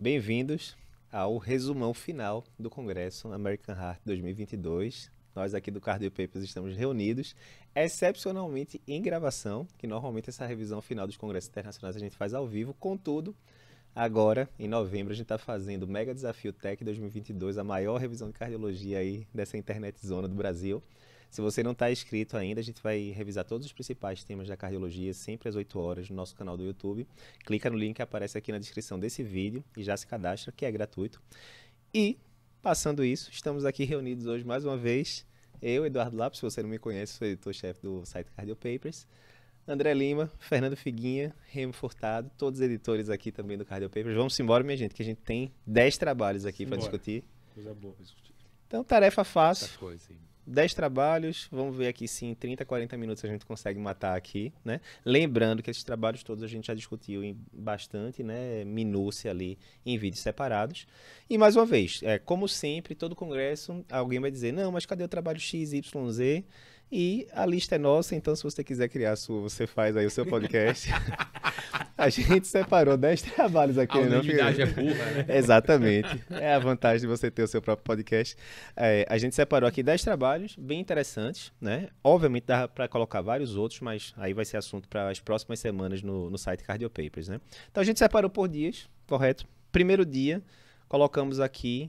Bem-vindos ao resumão final do Congresso American Heart 2022. Nós aqui do Cardio Papers estamos reunidos, excepcionalmente em gravação, que normalmente essa revisão final dos congressos internacionais a gente faz ao vivo. Contudo, agora, em novembro, a gente está fazendo o Mega Desafio Tech 2022, a maior revisão de cardiologia aí dessa internet zona do Brasil. Se você não está inscrito ainda, a gente vai revisar todos os principais temas da cardiologia, sempre às 8 horas, no nosso canal do YouTube. Clica no link que aparece aqui na descrição desse vídeo e já se cadastra, que é gratuito. E, passando isso, estamos aqui reunidos hoje mais uma vez. Eu, Eduardo Lopes, se você não me conhece, sou editor-chefe do site Cardio Papers. André Lima, Fernando Figuinha, Remo Furtado, todos os editores aqui também do Cardio Papers. Vamos embora, minha gente, que a gente tem 10 trabalhos aqui para discutir. Coisa boa para discutir. Então, tarefa fácil. Muita coisa, sim. 10 trabalhos, vamos ver aqui se em 30, 40 minutos a gente consegue matar aqui, né? Lembrando que esses trabalhos todos a gente já discutiu em bastante, né, minúcia ali em vídeos separados. E mais uma vez, como sempre, todo congresso, alguém vai dizer, não, mas cadê o trabalho X, Y, Z? E a lista é nossa, então se você quiser criar a sua, você faz aí o seu podcast. A gente separou 10 trabalhos aqui. A unanimidade é burra, né? Exatamente. É a vantagem de você ter o seu próprio podcast. A gente separou aqui 10 trabalhos bem interessantes, né? Obviamente dá para colocar vários outros, mas aí vai ser assunto para as próximas semanas no site Cardio Papers, né? Então a gente separou por dias, correto? Primeiro dia, colocamos aqui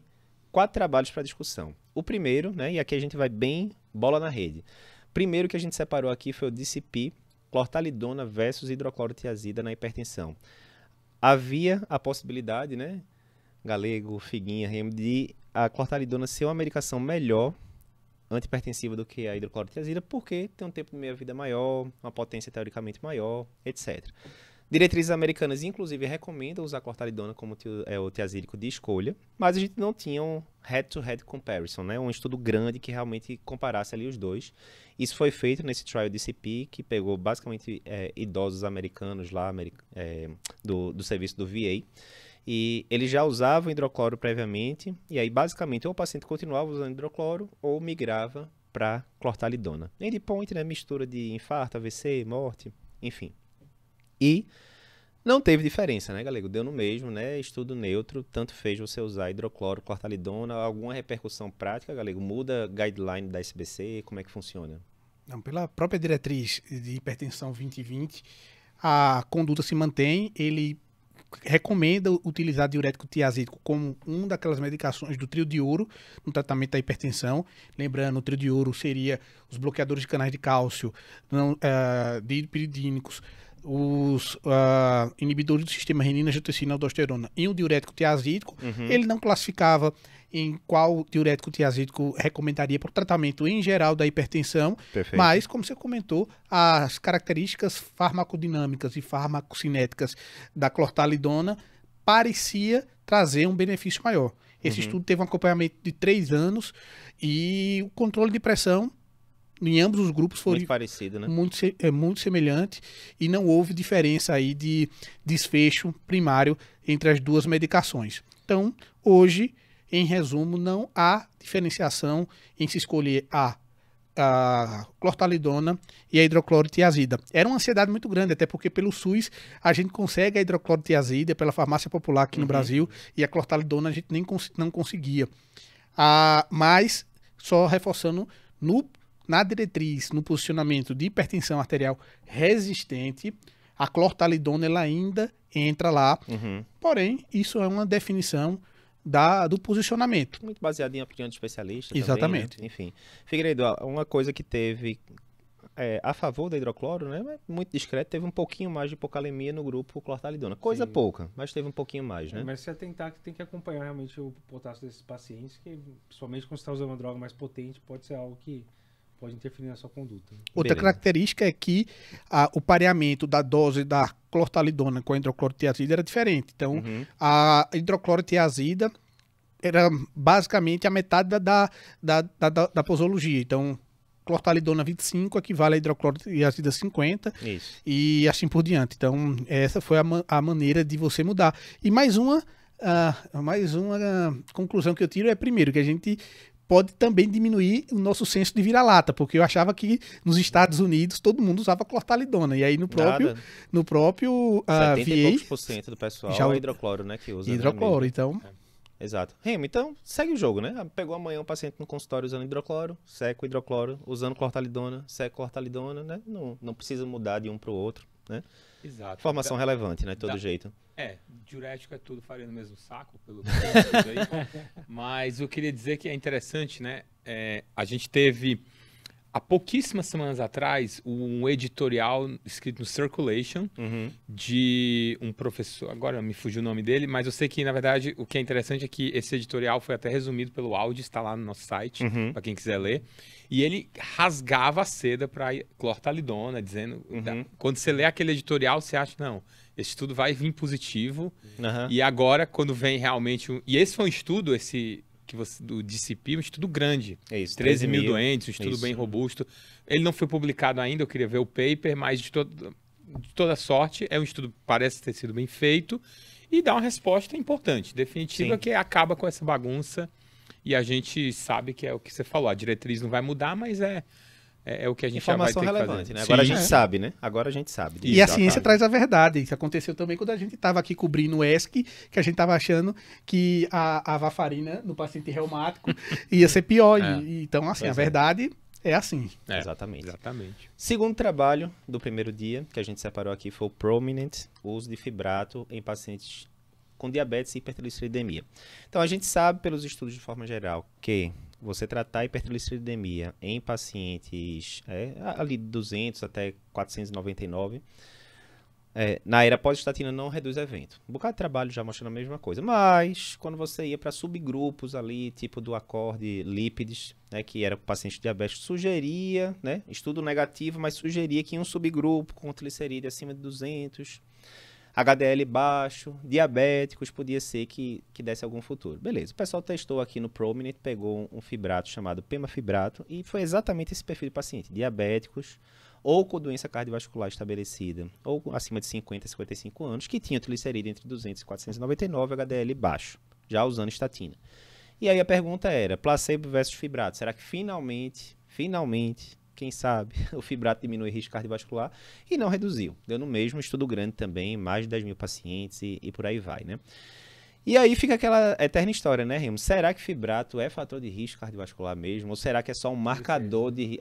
4 trabalhos para discussão. O primeiro, né? E aqui a gente vai bem bola na rede. Primeiro que a gente separou aqui foi o DCP, clortalidona versus hidroclorotiazida na hipertensão. Havia a possibilidade, né, Galego, Figuinha, Remo, de a clortalidona ser uma medicação melhor antihipertensiva do que a hidroclorotiazida, porque tem um tempo de meia-vida maior, uma potência teoricamente maior, etc. Diretrizes americanas, inclusive, recomendam usar a clortalidona como o tiazídico de escolha, mas a gente não tinha um head-to-head comparison, né? Um estudo grande que realmente comparasse ali os dois. Isso foi feito nesse trial DCP, que pegou basicamente idosos americanos lá do serviço do VA, e eles já usavam hidrocloro previamente, e aí basicamente ou o paciente continuava usando hidrocloro ou migrava para clortalidona. Endpoint, né? Mistura de infarto, AVC, morte, enfim. E não teve diferença, né, Galego? Deu no mesmo, né? Estudo neutro, tanto fez você usar hidrocloro, clortalidona, alguma repercussão prática, Galego? Muda guideline da SBC? Como é que funciona? Não, pela própria diretriz de hipertensão 2020, a conduta se mantém. Ele recomenda utilizar diurético tiazídico como uma daquelas medicações do trio de ouro no tratamento da hipertensão. Lembrando, o trio de ouro seria os bloqueadores de canais de cálcio, dipiridínicos, os inibidores do sistema renina, angiotensina, aldosterona e o diurético tiazídico. Ele não classificava em qual diurético tiazídico recomendaria para o tratamento em geral da hipertensão. Perfeito. Mas, como você comentou, as características farmacodinâmicas e farmacocinéticas da clortalidona parecia trazer um benefício maior. Esse estudo teve um acompanhamento de 3 anos e o controle de pressão em ambos os grupos foi muito parecido, né? Muito semelhante, e não houve diferença aí de desfecho primário entre as duas medicações. Então, hoje, em resumo, não há diferenciação em se escolher a clortalidona e a hidroclorotiazida. Era uma ansiedade muito grande, até porque pelo SUS a gente consegue a hidroclorotiazida pela farmácia popular aqui no Brasil, e a clortalidona a gente não conseguia. Mas, só reforçando, na diretriz, no posicionamento de hipertensão arterial resistente, a clortalidona ela ainda entra lá. Porém, isso é uma definição do posicionamento. Muito baseado em opinião de especialista. Exatamente. Também, né? Enfim. Figueiredo, uma coisa que teve a favor da hidrocloro, né? Muito discreto, teve um pouquinho mais de hipocalemia no grupo clortalidona. Coisa Sim. pouca, mas teve um pouquinho mais, né? Mas você tem que acompanhar realmente o potássio desses pacientes, que principalmente quando você está usando uma droga mais potente, pode ser algo que pode interferir na sua conduta. Outra característica é que o pareamento da dose da clortalidona com a hidroclorotiazida era diferente. Então, a hidroclorotiazida era basicamente a metade da posologia. Então, clortalidona 25 equivale a hidroclorotiazida 50. Isso. E assim por diante. Então, essa foi a maneira de você mudar. E mais uma conclusão que eu tiro é, primeiro, que a gente pode também diminuir o nosso senso de vira-lata, porque eu achava que nos Estados Unidos todo mundo usava clortalidona, e aí no próprio VA... 70 e poucos por cento do pessoal já é hidrocloro, né, que usa. Hidrocloro, né, então... Exato. Remo, então segue o jogo, né? Pegou amanhã um paciente no consultório usando hidrocloro, seca o hidrocloro, usando clortalidona, seca clortalidona, né? Não precisa mudar de um para o outro, né? Exato. Informação relevante, né? De todo jeito. Diurético é tudo faria no mesmo saco, pelo que eu aí. Mas eu queria dizer que é interessante, né? A gente teve, há pouquíssimas semanas atrás, um editorial escrito no Circulation de um professor, agora me fugiu o nome dele, mas eu sei que, na verdade, o que é interessante é que esse editorial foi até resumido pelo áudio, está lá no nosso site, para quem quiser ler. E ele rasgava a seda para clortalidona, dizendo... Quando você lê aquele editorial, você acha, não, esse estudo vai vir positivo. E agora, quando vem realmente... E esse foi um estudo, do DCP, um estudo grande. É isso, 13 mil doentes, um estudo bem robusto. Ele não foi publicado ainda, eu queria ver o paper, mas de toda sorte, é um estudo que parece ter sido bem feito e dá uma resposta importante, definitiva, que acaba com essa bagunça. E a gente sabe que é o que você falou, a diretriz não vai mudar, mas é o que a gente já vai ter que fazer. Informação relevante, né? Agora a gente sabe, né? Agora a gente sabe. E a ciência traz a verdade. Isso aconteceu também quando a gente estava aqui cobrindo o ESC, que a gente estava achando que a varfarina no paciente reumático ia ser pior. Então, assim, a verdade é assim. Exatamente. Segundo trabalho do primeiro dia, que a gente separou aqui, foi o Prominent, uso de fibrato em pacientes com diabetes e hipertrigliceridemia. Então, a gente sabe pelos estudos de forma geral que você tratar a hipertrigliceridemia em pacientes ali de 200 até 499, na era pós-estatina não reduz evento. Um bocado de trabalho já mostrando a mesma coisa. Mas, quando você ia para subgrupos ali, tipo do acorde lípides, né, que era para pacientes diabéticos, sugeria, né, estudo negativo, mas sugeria que em um subgrupo com triglicerídeo acima de 200... HDL baixo, diabéticos, podia ser que desse algum futuro. Beleza, o pessoal testou aqui no Prominent, pegou um fibrato chamado pemafibrato e foi exatamente esse perfil de paciente. Diabéticos ou com doença cardiovascular estabelecida, ou acima de 50 a 55 anos, que tinham triglicerídeo entre 200 e 499, HDL baixo, já usando estatina. E aí a pergunta era, placebo versus fibrato, será que finalmente, quem sabe, o fibrato diminui o risco cardiovascular e não reduziu. Deu no mesmo estudo grande também, mais de 10 mil pacientes e por aí vai, né? E aí fica aquela eterna história, né, Remo? Será que fibrato é fator de risco cardiovascular mesmo? Ou será que é só um marcador de...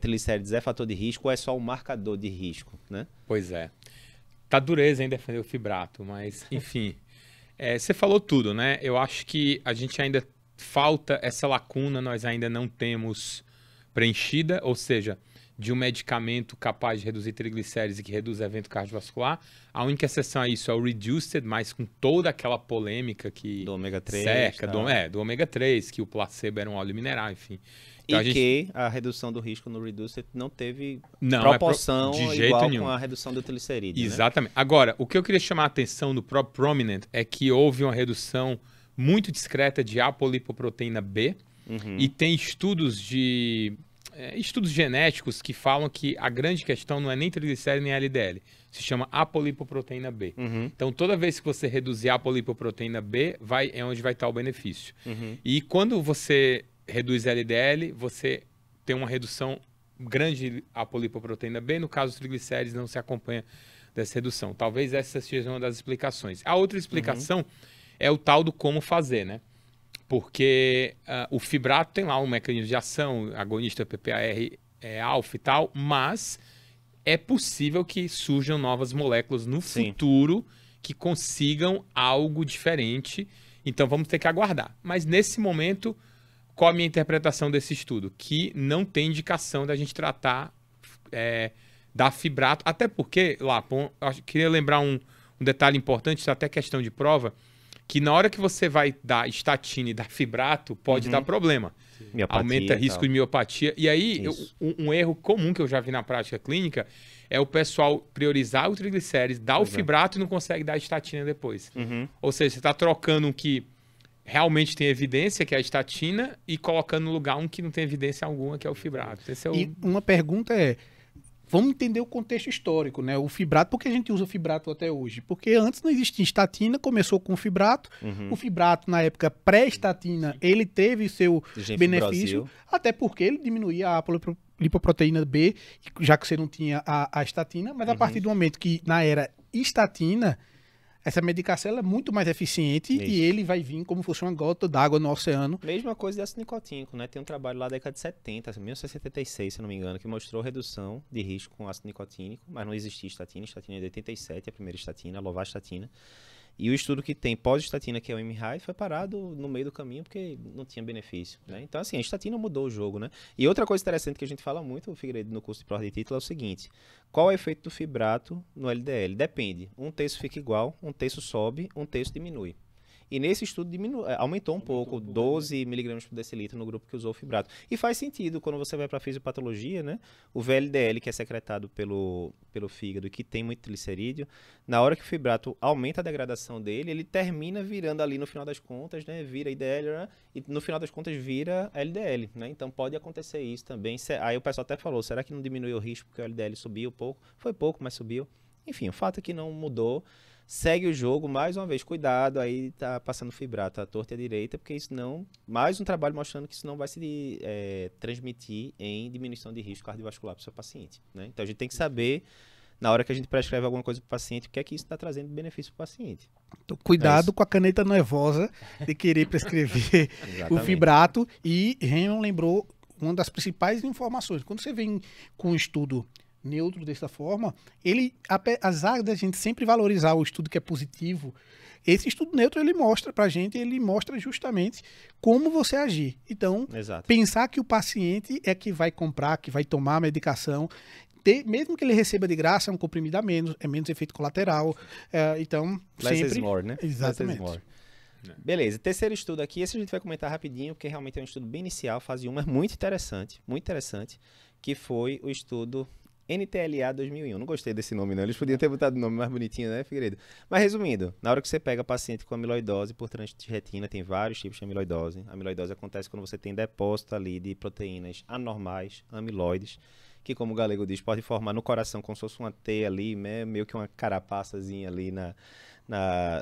triglicérides é fator de risco ou é só um marcador de risco, né? Pois é. Tá dureza em defender o fibrato, mas, enfim. Você falou tudo, né? Eu acho que a gente ainda falta essa lacuna, nós ainda não temos... preenchida, ou seja, de um medicamento capaz de reduzir triglicéridos e que reduz evento cardiovascular. A única exceção a isso é o Reduced, mas com toda aquela polêmica que do ômega 3, cerca, do ômega 3, que o placebo era um óleo mineral, enfim. Então, que a redução do risco no Reduced não teve proporção de jeito igual nenhum com a redução do triglicerídeo. Exatamente. Né? Agora, o que eu queria chamar a atenção do próprio Prominent é que houve uma redução muito discreta de apolipoproteína B, e tem estudos genéticos que falam que a grande questão não é nem triglicérido nem LDL. Se chama apolipoproteína B. Então, toda vez que você reduzir a apolipoproteína B, é onde vai estar o benefício. E quando você reduz LDL, você tem uma redução grande de apolipoproteína B. No caso, os triglicéridos não se acompanha dessa redução. Talvez essa seja uma das explicações. A outra explicação é o tal do como fazer, né? Porque o fibrato tem lá um mecanismo de ação, agonista PPAR alfa e tal, mas é possível que surjam novas moléculas no futuro que consigam algo diferente. Então vamos ter que aguardar. Mas nesse momento, qual a minha interpretação desse estudo? Que não tem indicação da gente tratar da fibrato, até porque, Lapon, eu queria lembrar um detalhe importante, isso é até questão de prova, que na hora que você vai dar estatina e dar fibrato, pode dar problema. Aumenta risco de miopatia. E aí, um erro comum que eu já vi na prática clínica é o pessoal priorizar o triglicérides, dar o fibrato e não consegue dar a estatina depois. Ou seja, você está trocando um que realmente tem evidência, que é a estatina, e colocando no lugar um que não tem evidência alguma, que é o fibrato. E uma pergunta é, vamos entender o contexto histórico, né? O fibrato, por que a gente usa o fibrato até hoje? Porque antes não existia estatina, começou com o fibrato. O fibrato, na época pré-estatina, ele teve seu benefício, até porque ele diminuía a lipoproteína B, já que você não tinha a estatina, mas a partir do momento que na era estatina, essa medicação ela é muito mais eficiente e ele vai vir como se fosse uma gota d'água no oceano. Mesma coisa de ácido nicotínico, né? Tem um trabalho lá da década de 70, 1976, se não me engano, que mostrou redução de risco com ácido nicotínico, mas não existia estatina. Estatina é de 87, a primeira estatina, a lovastatina. E o estudo que tem pós-estatina, que é o MHI, foi parado no meio do caminho porque não tinha benefício, né? Então, assim, a estatina mudou o jogo, né? E outra coisa interessante que a gente fala muito, Figueiredo, no curso de prova de título, é o seguinte: qual é o efeito do fibrato no LDL? Depende. Um terço fica igual, um terço sobe, um terço diminui. E nesse estudo aumentou um pouco, 12 miligramas por decilitro no grupo que usou o fibrato. E faz sentido quando você vai para a fisiopatologia, né? O VLDL, que é secretado pelo fígado e que tem muito triglicerídeo, na hora que o fibrato aumenta a degradação dele, ele termina virando ali no final das contas, né? Vira IDL, né? E no final das contas vira LDL, né? Então pode acontecer isso também. Aí o pessoal até falou, será que não diminuiu o risco porque o LDL subiu pouco? Foi pouco, mas subiu. Enfim, o fato é que não mudou. Segue o jogo, mais uma vez, cuidado, aí tá passando fibrato à torta e à direita, porque isso não, mais um trabalho mostrando que isso não vai se transmitir em diminuição de risco cardiovascular para o seu paciente, né? Então a gente tem que saber, na hora que a gente prescreve alguma coisa para o paciente, o que é que isso está trazendo de benefício para o paciente. Então, cuidado com a caneta nervosa de querer prescrever o fibrato, e Raymond lembrou uma das principais informações. Quando você vem com um estudo neutro dessa forma, ele, apesar da gente sempre valorizar o estudo que é positivo, esse estudo neutro ele mostra pra gente, ele mostra justamente como você agir. Então, pensar que o paciente é que vai comprar, que vai tomar a medicação, mesmo que ele receba de graça, é um comprimido a menos, é menos efeito colateral. Então, less sempre... is more, né? Exatamente. Less is more. Beleza, terceiro estudo aqui, esse a gente vai comentar rapidinho, porque realmente é um estudo bem inicial, fase 1, mas muito interessante, que foi o estudo NTLA 2001. Não gostei desse nome, não. Eles podiam ter botado o nome mais bonitinho, né, Figueiredo? Mas, resumindo, na hora que você pega paciente com amiloidose por trânsito de retina, tem vários tipos de amiloidose. A amiloidose acontece quando você tem depósito ali de proteínas anormais, amiloides, que, como o Galego diz, pode formar no coração como se fosse uma T ali, meio que uma carapaçazinha ali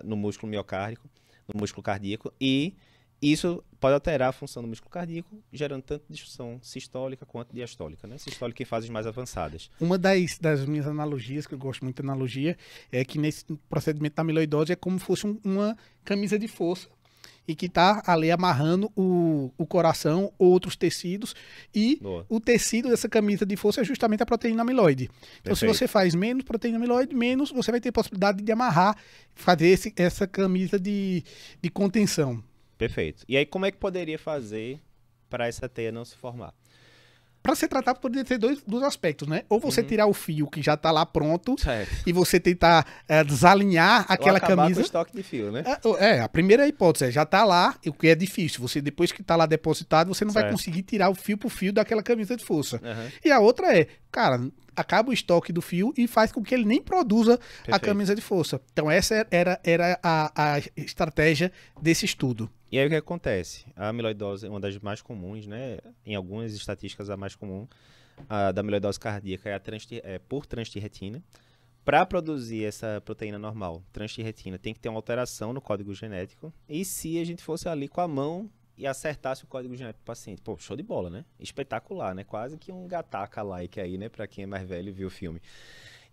no músculo miocárdico, no músculo cardíaco, e isso pode alterar a função do músculo cardíaco, gerando tanto disfunção sistólica quanto diastólica, né? Sistólica em fases mais avançadas. Uma das minhas analogias, que eu gosto muito de analogia, é que nesse procedimento da amiloidose é como se fosse uma camisa de força e que está ali amarrando o coração, outros tecidos, e o tecido dessa camisa de força é justamente a proteína amiloide. Então, se você faz menos proteína amiloide, menos você vai ter possibilidade de amarrar, fazer essa camisa de contenção. Perfeito. E aí, como é que poderia fazer para essa teia não se formar? Para ser tratado, poderia ter dois aspectos, né? Ou você tirar o fio que já está lá pronto e você tentar desalinhar aquela camisa. Com o estoque de fio, né? A primeira hipótese já está lá, o que é difícil. Você, depois que está lá depositado, você não vai conseguir tirar o fio por fio daquela camisa de força. E a outra cara, acaba o estoque do fio e faz com que ele nem produza a camisa de força. Então essa era a estratégia desse estudo. E aí o que acontece? A amiloidose é uma das mais comuns, né? Em algumas estatísticas a mais comum, a da amiloidose cardíaca é por transtirretina. Para produzir essa proteína normal, transtirretina, tem que ter uma alteração no código genético. E se a gente fosse ali com a mão e acertasse o código genético do paciente? Pô, show de bola, né? Espetacular, né? Quase que um Gattaca-like aí, né? Para quem é mais velho e viu o filme.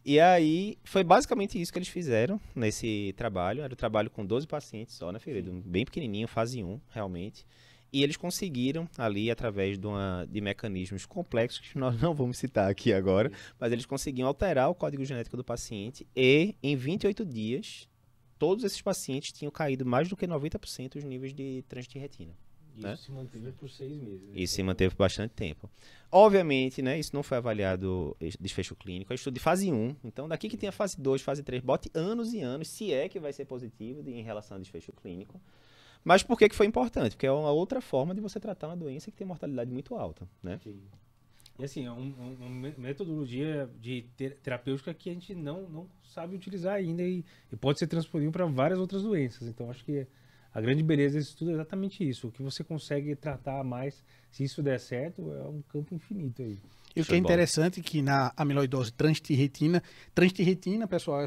E aí, foi basicamente isso que eles fizeram nesse trabalho. Era um trabalho com 12 pacientes só, né, Figueiredo? Bem pequenininho, fase 1, realmente. E eles conseguiram ali, através de mecanismos complexos, que nós não vamos citar aqui agora, mas eles conseguiam alterar o código genético do paciente e, em 28 dias, todos esses pacientes tinham caído mais do que 90% os níveis de transtirretina. Isso, né? Se manteve por 6 meses. Né? Isso se manteve por bastante tempo. Obviamente, né, isso não foi avaliado desfecho clínico, é estudo de fase 1. Então, daqui que tem a fase 2, fase 3, bote anos e anos, se é que vai ser positivo em relação ao desfecho clínico. Mas por que foi importante? Porque é uma outra forma de você tratar uma doença que tem mortalidade muito alta, né? Sim. E assim, é uma metodologia de terapêutica que a gente não sabe utilizar ainda e pode ser transponível para várias outras doenças. Então, acho que a grande beleza desse estudo é exatamente isso. O que você consegue tratar mais, se isso der certo, é um campo infinito aí. E o que é interessante é que na amiloidose transtirretina, pessoal,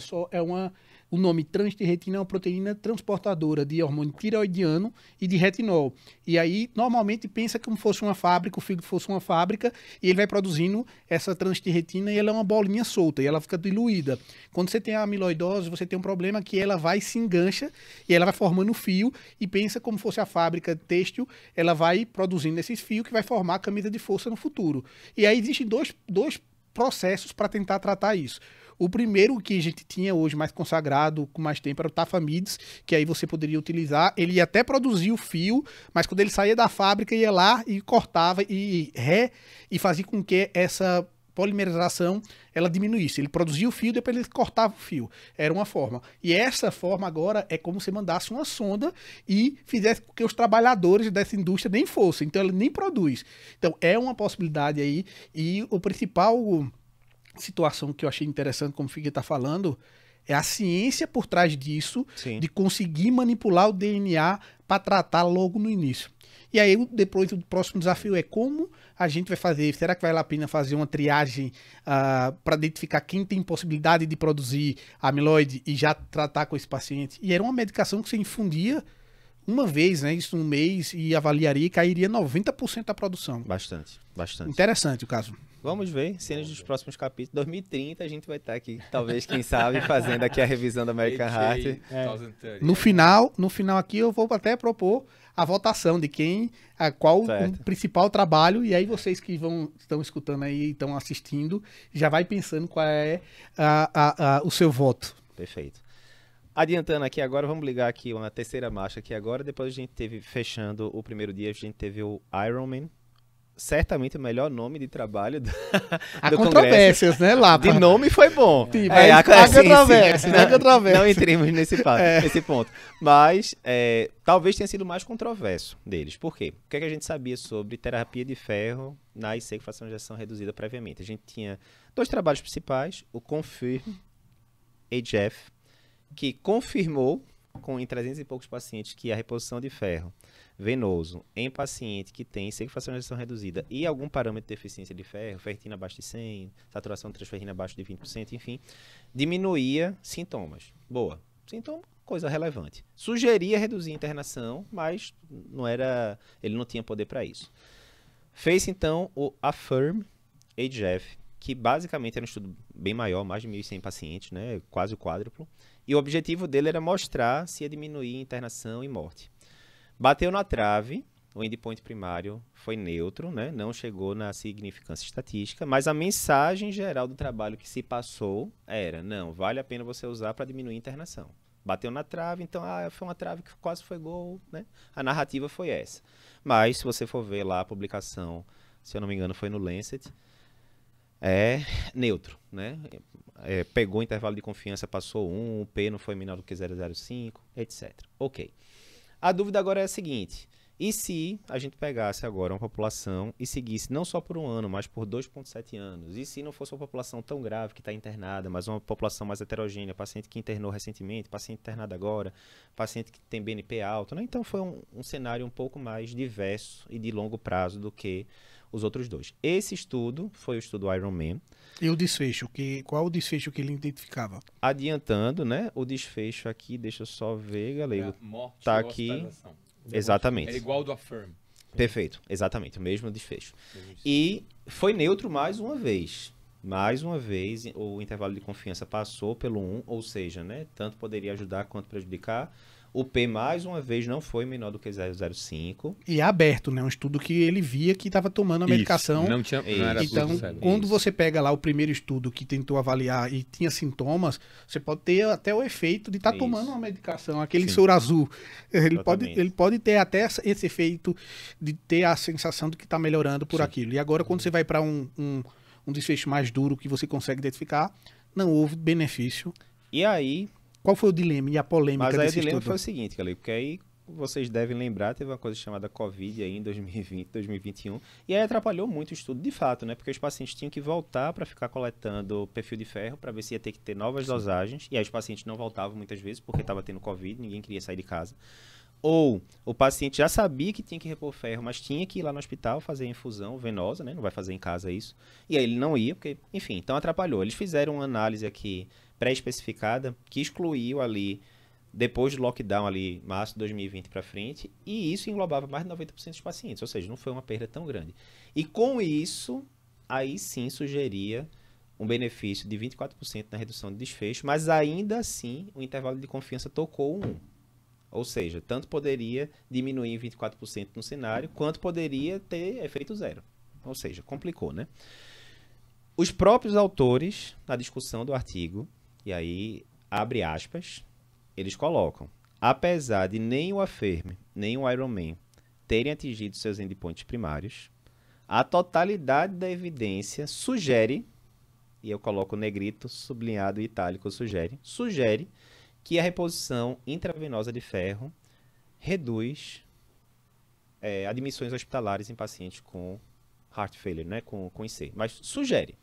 o nome transtirretina é uma proteína transportadora de hormônio tireoidiano e de retinol. E aí, normalmente, pensa como fosse uma fábrica, o fígado fosse uma fábrica, e ele vai produzindo essa transtirretina e ela é uma bolinha solta, e ela fica diluída. Quando você tem a amiloidose, você tem um problema que ela vai se engancha, e ela vai formando fio, e pensa como fosse a fábrica têxtil, ela vai produzindo esses fios que vai formar a camisa de força no futuro. E aí existem dois processos para tentar tratar isso. O primeiro que a gente tinha hoje mais consagrado, com mais tempo, era o Tafamides, que aí você poderia utilizar. Ele ia até produzir o fio, mas quando ele saía da fábrica, ia lá e cortava e fazia com que essa polimerização ela diminuísse. Ele produzia o fio, depois ele cortava o fio. Era uma forma. E essa forma agora é como se mandasse uma sonda e fizesse com que os trabalhadores dessa indústria nem fossem. Então ele nem produz. Então é uma possibilidade aí. E o principal situação que eu achei interessante, como o Figueiredo está falando, é a ciência por trás disso, Sim. de conseguir manipular o DNA para tratar logo no início. E aí, depois, o próximo desafio é como a gente vai fazer. Será que vale a pena fazer uma triagem para identificar quem tem possibilidade de produzir amiloide e já tratar com esse paciente? E era uma medicação que você infundia uma vez, né? Isso um mês, e avaliaria e cairia 90% da produção. Bastante. Interessante o caso. Vamos ver, cenas dos próximos capítulos. 2030 a gente vai estar aqui, talvez, quem sabe, fazendo aqui a revisão da American Heart. No final aqui eu vou até propor a votação de qual o principal trabalho, e aí vocês que estão escutando aí, estão assistindo, já vai pensando qual é o seu voto. Perfeito. Adiantando aqui agora, vamos ligar aqui uma terceira marcha aqui agora. Depois a gente teve, fechando o primeiro dia, a gente teve o Ironman. Certamente o melhor nome de trabalho do Há controvérsias, né, Lapa? De nome foi bom. Sim, há controvérsias. Não entremos nesse ponto. Mas talvez tenha sido o mais controverso deles. Por quê? O que a gente sabia sobre terapia de ferro na IC, que fração de ejeção reduzida previamente? A gente tinha 2 trabalhos principais, o CONFIRM-HF, que confirmou em 300 e poucos pacientes que a reposição de ferro venoso em paciente que tem fração de ejeção reduzida e algum parâmetro de deficiência de ferro, ferritina abaixo de 100, saturação de transferrina abaixo de 20%, enfim, diminuía sintomas. Boa. Sintoma, coisa relevante. Sugeria reduzir a internação, mas ele não tinha poder para isso. Fez então o AFFIRM-HF, que basicamente era um estudo bem maior, mais de 1.100 pacientes, né, quase o quádruplo, e o objetivo dele era mostrar se ia diminuir internação e morte. Bateu na trave, o endpoint primário foi neutro, né? Não chegou na significância estatística, mas a mensagem geral do trabalho que se passou era, não, vale a pena você usar para diminuir a internação. Bateu na trave, então foi uma trave que quase foi gol, né? A narrativa foi essa. Mas se você for ver lá a publicação, se eu não me engano foi no Lancet, é neutro, né? Pegou o intervalo de confiança, passou 1, o P não foi menor do que 0,05, etc. Ok. A dúvida agora é a seguinte, e se a gente pegasse agora uma população e seguisse não só por 1 ano, mas por 2,7 anos? E se não fosse uma população tão grave que está internada, mas uma população mais heterogênea, paciente que internou recentemente, paciente internado agora, paciente que tem BNP alto, né? Então foi um cenário um pouco mais diverso e de longo prazo do que os outros 2. Esse estudo foi o estudo Ironman. E o desfecho? Qual o desfecho que ele identificava? Adiantando, né? O desfecho aqui, deixa eu só ver, galego. Tá aqui. Exatamente. É igual ao do AFFIRM. Perfeito, exatamente, o mesmo desfecho. E foi neutro mais uma vez. Mais uma vez, o intervalo de confiança passou pelo 1, ou seja, né? Tanto poderia ajudar quanto prejudicar. O P, mais uma vez, não foi menor do que 0,05. E é aberto, né? Um estudo que ele via que estava tomando a medicação. Isso, não era então, quando você pega lá o primeiro estudo que tentou avaliar e tinha sintomas, você pode ter até o efeito de estar tomando uma medicação. Aquele soro azul. Ele pode ter até esse efeito de ter a sensação de que está melhorando por aquilo. E agora, quando você vai para um desfecho mais duro que você consegue identificar, não houve benefício. E aí... Qual foi o dilema e a polêmica desse estudo? Mas aí o dilema foi o seguinte, galera, porque aí vocês devem lembrar, teve uma coisa chamada Covid aí em 2020, 2021, e aí atrapalhou muito o estudo de fato, né? Porque os pacientes tinham que voltar para ficar coletando perfil de ferro para ver se ia ter que ter novas dosagens, e aí os pacientes não voltavam muitas vezes porque estava tendo Covid, ninguém queria sair de casa. ou o paciente já sabia que tinha que repor ferro, mas tinha que ir lá no hospital fazer infusão venosa, né? Não vai fazer em casa isso. E aí ele não ia, porque, enfim, então atrapalhou. Eles fizeram uma análise aqui pré-especificada que excluiu ali, depois do lockdown ali, março de 2020 para frente, e isso englobava mais de 90% dos pacientes, ou seja, não foi uma perda tão grande. E com isso, aí sim sugeria um benefício de 24% na redução de desfecho, mas ainda assim o intervalo de confiança tocou 1. Ou seja, tanto poderia diminuir em 24% no cenário, quanto poderia ter efeito 0. Ou seja, complicou, né? Os próprios autores, na discussão do artigo, e aí abre aspas, eles colocam, apesar de nem o Affirm, nem o Ironman terem atingido seus endpoints primários, a totalidade da evidência sugere, e eu coloco negrito, sublinhado e itálico, sugere que a reposição intravenosa de ferro reduz admissões hospitalares em pacientes com heart failure, né, com IC, mas sugere.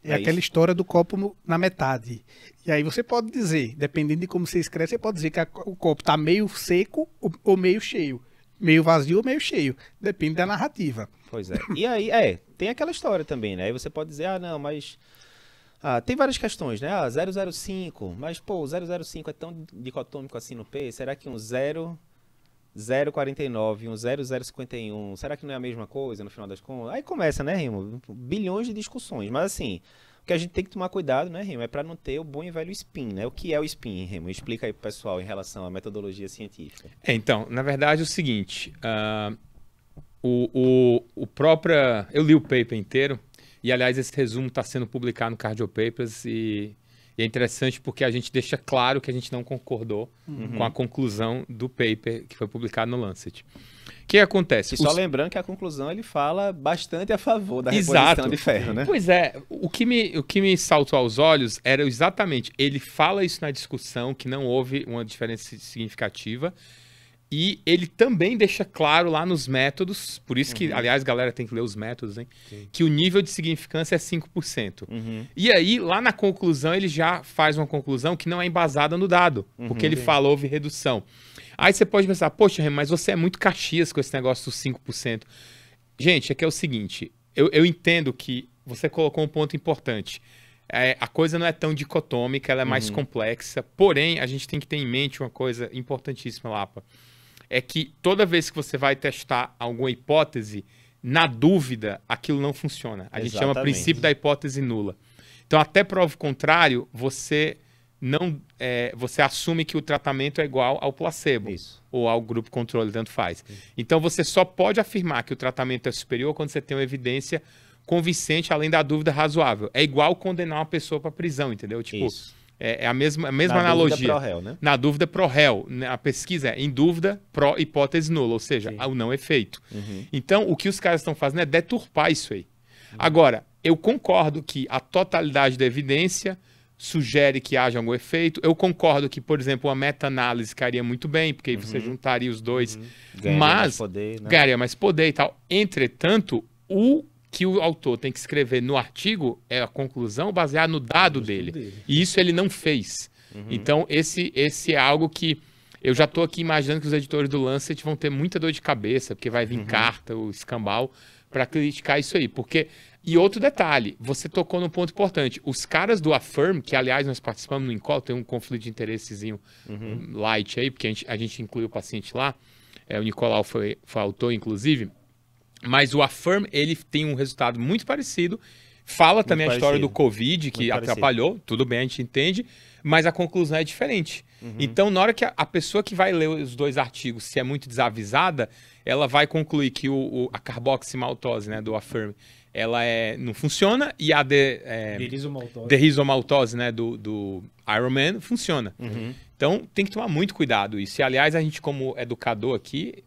É aquela história do copo na metade. E aí você pode dizer, dependendo de como você escreve, você pode dizer que o copo está meio seco ou meio cheio. Meio vazio ou meio cheio. Depende da narrativa. Pois é. E aí, tem aquela história também, né? Aí você pode dizer, não, mas... tem várias questões, né? 005, mas, pô, o 005 é tão dicotômico assim no P? Será que um 0,49 e um 0,051, será que não é a mesma coisa no final das contas? Aí começa, né, Rimo? Bilhões de discussões. Mas assim, o que a gente tem que tomar cuidado, né, Rimo, é para não ter o bom e velho spin, né? O que é o spin, Rimo? Explica aí pro pessoal em relação à metodologia científica. Então, na verdade é o seguinte, eu li o paper inteiro, e aliás esse resumo está sendo publicado no Cardio Papers e é interessante porque a gente deixa claro que a gente não concordou com a conclusão do paper que foi publicado no Lancet. O que acontece? E só lembrando que a conclusão ele fala bastante a favor da reposição de ferro, né? Pois é, o que me saltou aos olhos era exatamente, ele fala isso na discussão, que não houve uma diferença significativa, e ele também deixa claro lá nos métodos, por isso que, aliás, galera tem que ler os métodos, hein? Que o nível de significância é 5%. E aí, lá na conclusão, ele já faz uma conclusão que não é embasada no dado, porque ele fala, houve redução. Aí você pode pensar, poxa, mas você é muito Caxias com esse negócio dos 5%. Gente, é que é o seguinte, eu entendo que você colocou um ponto importante. A coisa não é tão dicotômica, ela é mais complexa, porém, a gente tem que ter em mente uma coisa importantíssima, Lapa. É que toda vez que você vai testar alguma hipótese, na dúvida, aquilo não funciona. A gente chama princípio da hipótese nula. Então, até prova o contrário, você assume que o tratamento é igual ao placebo. Isso. Ou ao grupo controle, tanto faz. Então, você só pode afirmar que o tratamento é superior quando você tem uma evidência convincente, além da dúvida razoável. É igual condenar uma pessoa para prisão, entendeu? Tipo, isso. É a mesma na analogia. Dúvida pro réu, né? Na dúvida pro réu. A pesquisa é em dúvida pro hipótese nula, ou seja, o não efeito. Então, o que os caras estão fazendo é deturpar isso aí. Agora, eu concordo que a totalidade da evidência sugere que haja algum efeito. Eu concordo que, por exemplo, uma meta-análise cairia muito bem, porque aí você juntaria os dois. Ganharia mais poder, né? Ganharia mais poder e tal. Entretanto, o que o autor tem que escrever no artigo é a conclusão baseada no dado dele. E isso ele não fez. Então, esse é algo que eu já estou aqui imaginando que os editores do Lancet vão ter muita dor de cabeça, porque vai vir carta, o escambau, para criticar isso aí. E outro detalhe, você tocou num ponto importante. Os caras do Affirm, que aliás nós participamos no Incol, tem um conflito de interessezinho light aí, porque a gente inclui o paciente lá, o Nicolau foi autor, inclusive. Mas o Affirm, ele tem um resultado muito parecido. Fala também a história do Covid, que atrapalhou. Tudo bem, a gente entende. Mas a conclusão é diferente. Então, na hora que a pessoa que vai ler os dois artigos, se é muito desavisada, ela vai concluir que a carboximaltose, né, do Affirm, ela não funciona. E a derrisomaltose, né, do Ironman, funciona. Então, tem que tomar muito cuidado isso. E, aliás, a gente, como educador aqui,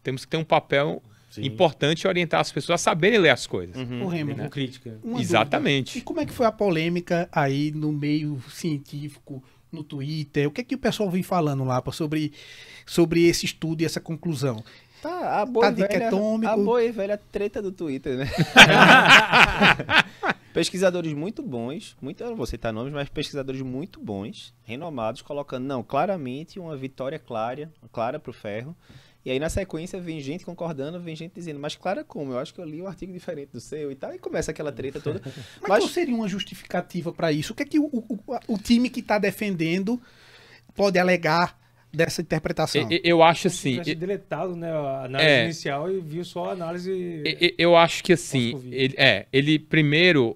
temos que ter um papel... importante orientar as pessoas a saberem ler as coisas. O Remo, com crítica. Exatamente. Dúvida. E como é que foi a polêmica aí no meio científico, no Twitter? O que é que o pessoal vem falando lá sobre esse estudo e essa conclusão? A boa e velha treta do Twitter, né? Pesquisadores muito bons, eu não vou citar nomes, mas pesquisadores muito bons, renomados, colocando, não, claramente uma vitória clara para o ferro. E aí, na sequência, vem gente concordando, vem gente dizendo, mas clara como? Eu acho que eu li um artigo diferente do seu e tal. E começa aquela treta toda. Mas qual seria uma justificativa para isso? O que é que o time que está defendendo pode alegar dessa interpretação? Eu acho assim... Se tivesse deletado, né, a análise inicial e viu só a análise... Eu acho que assim, ele primeiro...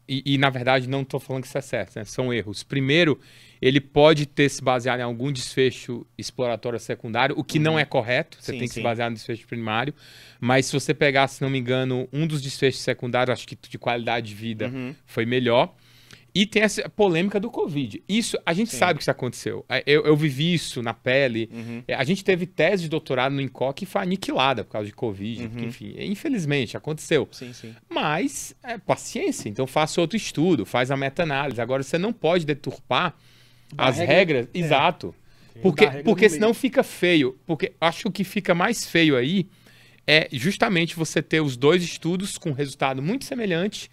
E na verdade não estou falando que isso é certo, né? São erros. Primeiro, ele pode ter se baseado em algum desfecho exploratório secundário, o que não é correto, você tem que se basear no desfecho primário, mas se você pegar, se não me engano, um dos desfechos secundários, acho que de qualidade de vida foi melhor. E tem essa polêmica do Covid. Isso, a gente sabe que isso aconteceu. Eu vivi isso na pele. A gente teve tese de doutorado no INCOC que foi aniquilada por causa de Covid. Porque, enfim, infelizmente, aconteceu. Mas, paciência. Então, faça outro estudo, faz a meta-análise. Agora, você não pode deturpar as regras. Exato. Porque senão fica feio. Porque acho que o que fica mais feio aí é justamente você ter os dois estudos com resultado muito semelhante,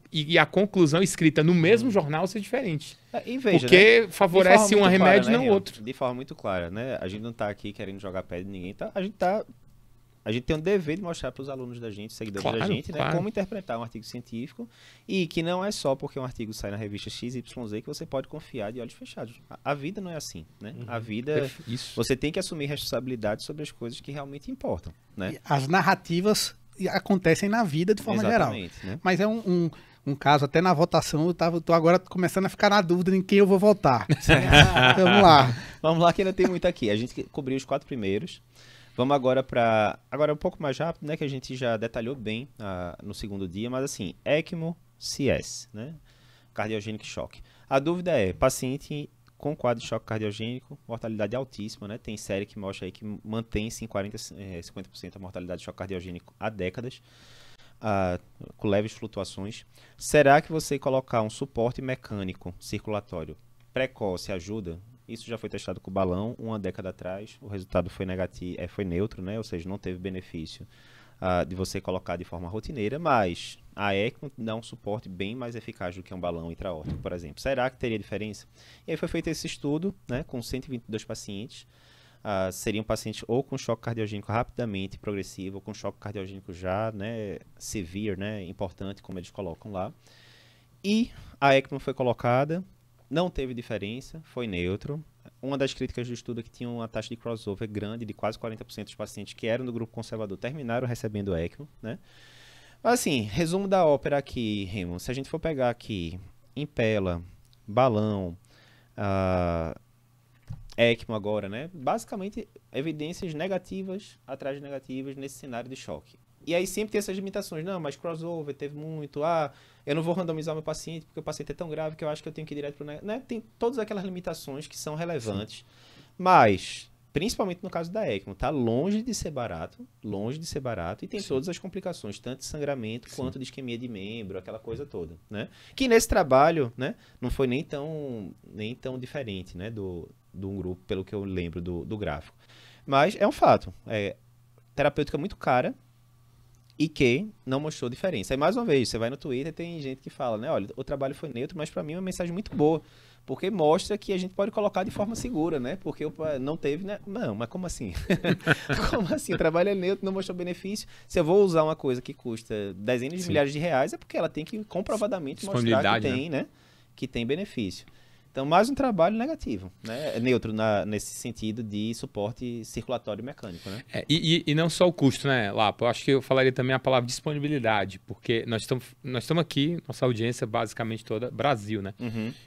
e a conclusão escrita no mesmo jornal ser diferente. E veja, porque favorece um remédio e não outro. De forma muito clara, né? A gente não está aqui querendo jogar pé de ninguém, tá? A gente tem o dever de mostrar para os alunos da gente, seguidores da gente, né, como interpretar um artigo científico e que não é só porque um artigo sai na revista XYZ que você pode confiar de olhos fechados. A vida não é assim, né? A vida, você tem que assumir responsabilidade sobre as coisas que realmente importam, né? E as narrativas acontecem na vida de forma geral. Né? Mas é um caso, até na votação, eu tô agora começando a ficar na dúvida em quem eu vou votar. Vamos lá. Vamos lá que ainda tem muito aqui. A gente cobriu os 4 primeiros. Vamos agora agora um pouco mais rápido, né, que a gente já detalhou bem no segundo dia, mas assim, ECMO CS, né? Cardiogenic shock. A dúvida é, paciente com quadro de choque cardiogênico, mortalidade altíssima, né? Tem série que mostra aí que mantém-se em 50% a mortalidade de choque cardiogênico há décadas, com leves flutuações. Será que você colocar um suporte mecânico circulatório precoce ajuda? Isso já foi testado com balão uma década atrás, o resultado foi negativo, foi neutro, né? Ou seja, não teve benefício de você colocar de forma rotineira, mas a ECMO dá um suporte bem mais eficaz do que um balão intraórtico, por exemplo. Será que teria diferença? E aí foi feito esse estudo, né, com 122 pacientes. Seriam pacientes ou com choque cardiogênico rapidamente progressivo, ou com choque cardiogênico já, né, severe, né, importante, como eles colocam lá. E a ECMO foi colocada, não teve diferença, foi neutro. Uma das críticas do estudo é que tinha uma taxa de crossover grande, de quase 40% dos pacientes que eram do grupo conservador terminaram recebendo ECMO, né? Mas assim, resumo da ópera aqui, Remo. Se a gente for pegar aqui Impella, balão, ECMO agora, né? Basicamente, evidências negativas atrás de negativas nesse cenário de choque. E aí sempre tem essas limitações. Não, mas crossover teve muito. Eu não vou randomizar meu paciente porque o paciente é tão grave que eu acho que eu tenho que ir direto para o negativo. Né? Tem todas aquelas limitações que são relevantes. Sim. Mas, principalmente no caso da ECMO, tá longe de ser barato. E tem todas as complicações, tanto de sangramento quanto de isquemia de membro, aquela coisa toda, né? Que nesse trabalho, né, não foi nem tão diferente, né, de um grupo, pelo que eu lembro do gráfico. Mas é um fato. Terapêutica muito cara, e que não mostrou diferença. Aí, mais uma vez, você vai no Twitter e tem gente que fala, né, olha, o trabalho foi neutro, mas para mim é uma mensagem muito boa, porque mostra que a gente pode colocar de forma segura, né, porque não teve, né, não, mas como assim? Como assim? O trabalho é neutro, não mostrou benefício. Se eu vou usar uma coisa que custa dezenas de milhares de reais, é porque ela tem que comprovadamente mostrar que tem, né, que tem benefício. Então, mais um trabalho negativo, né? Neutro nesse sentido de suporte circulatório mecânico, né? E não só o custo, né, Lapa? Eu acho que eu falaria também a palavra disponibilidade, porque nós estamos aqui, nossa audiência basicamente toda Brasil, né?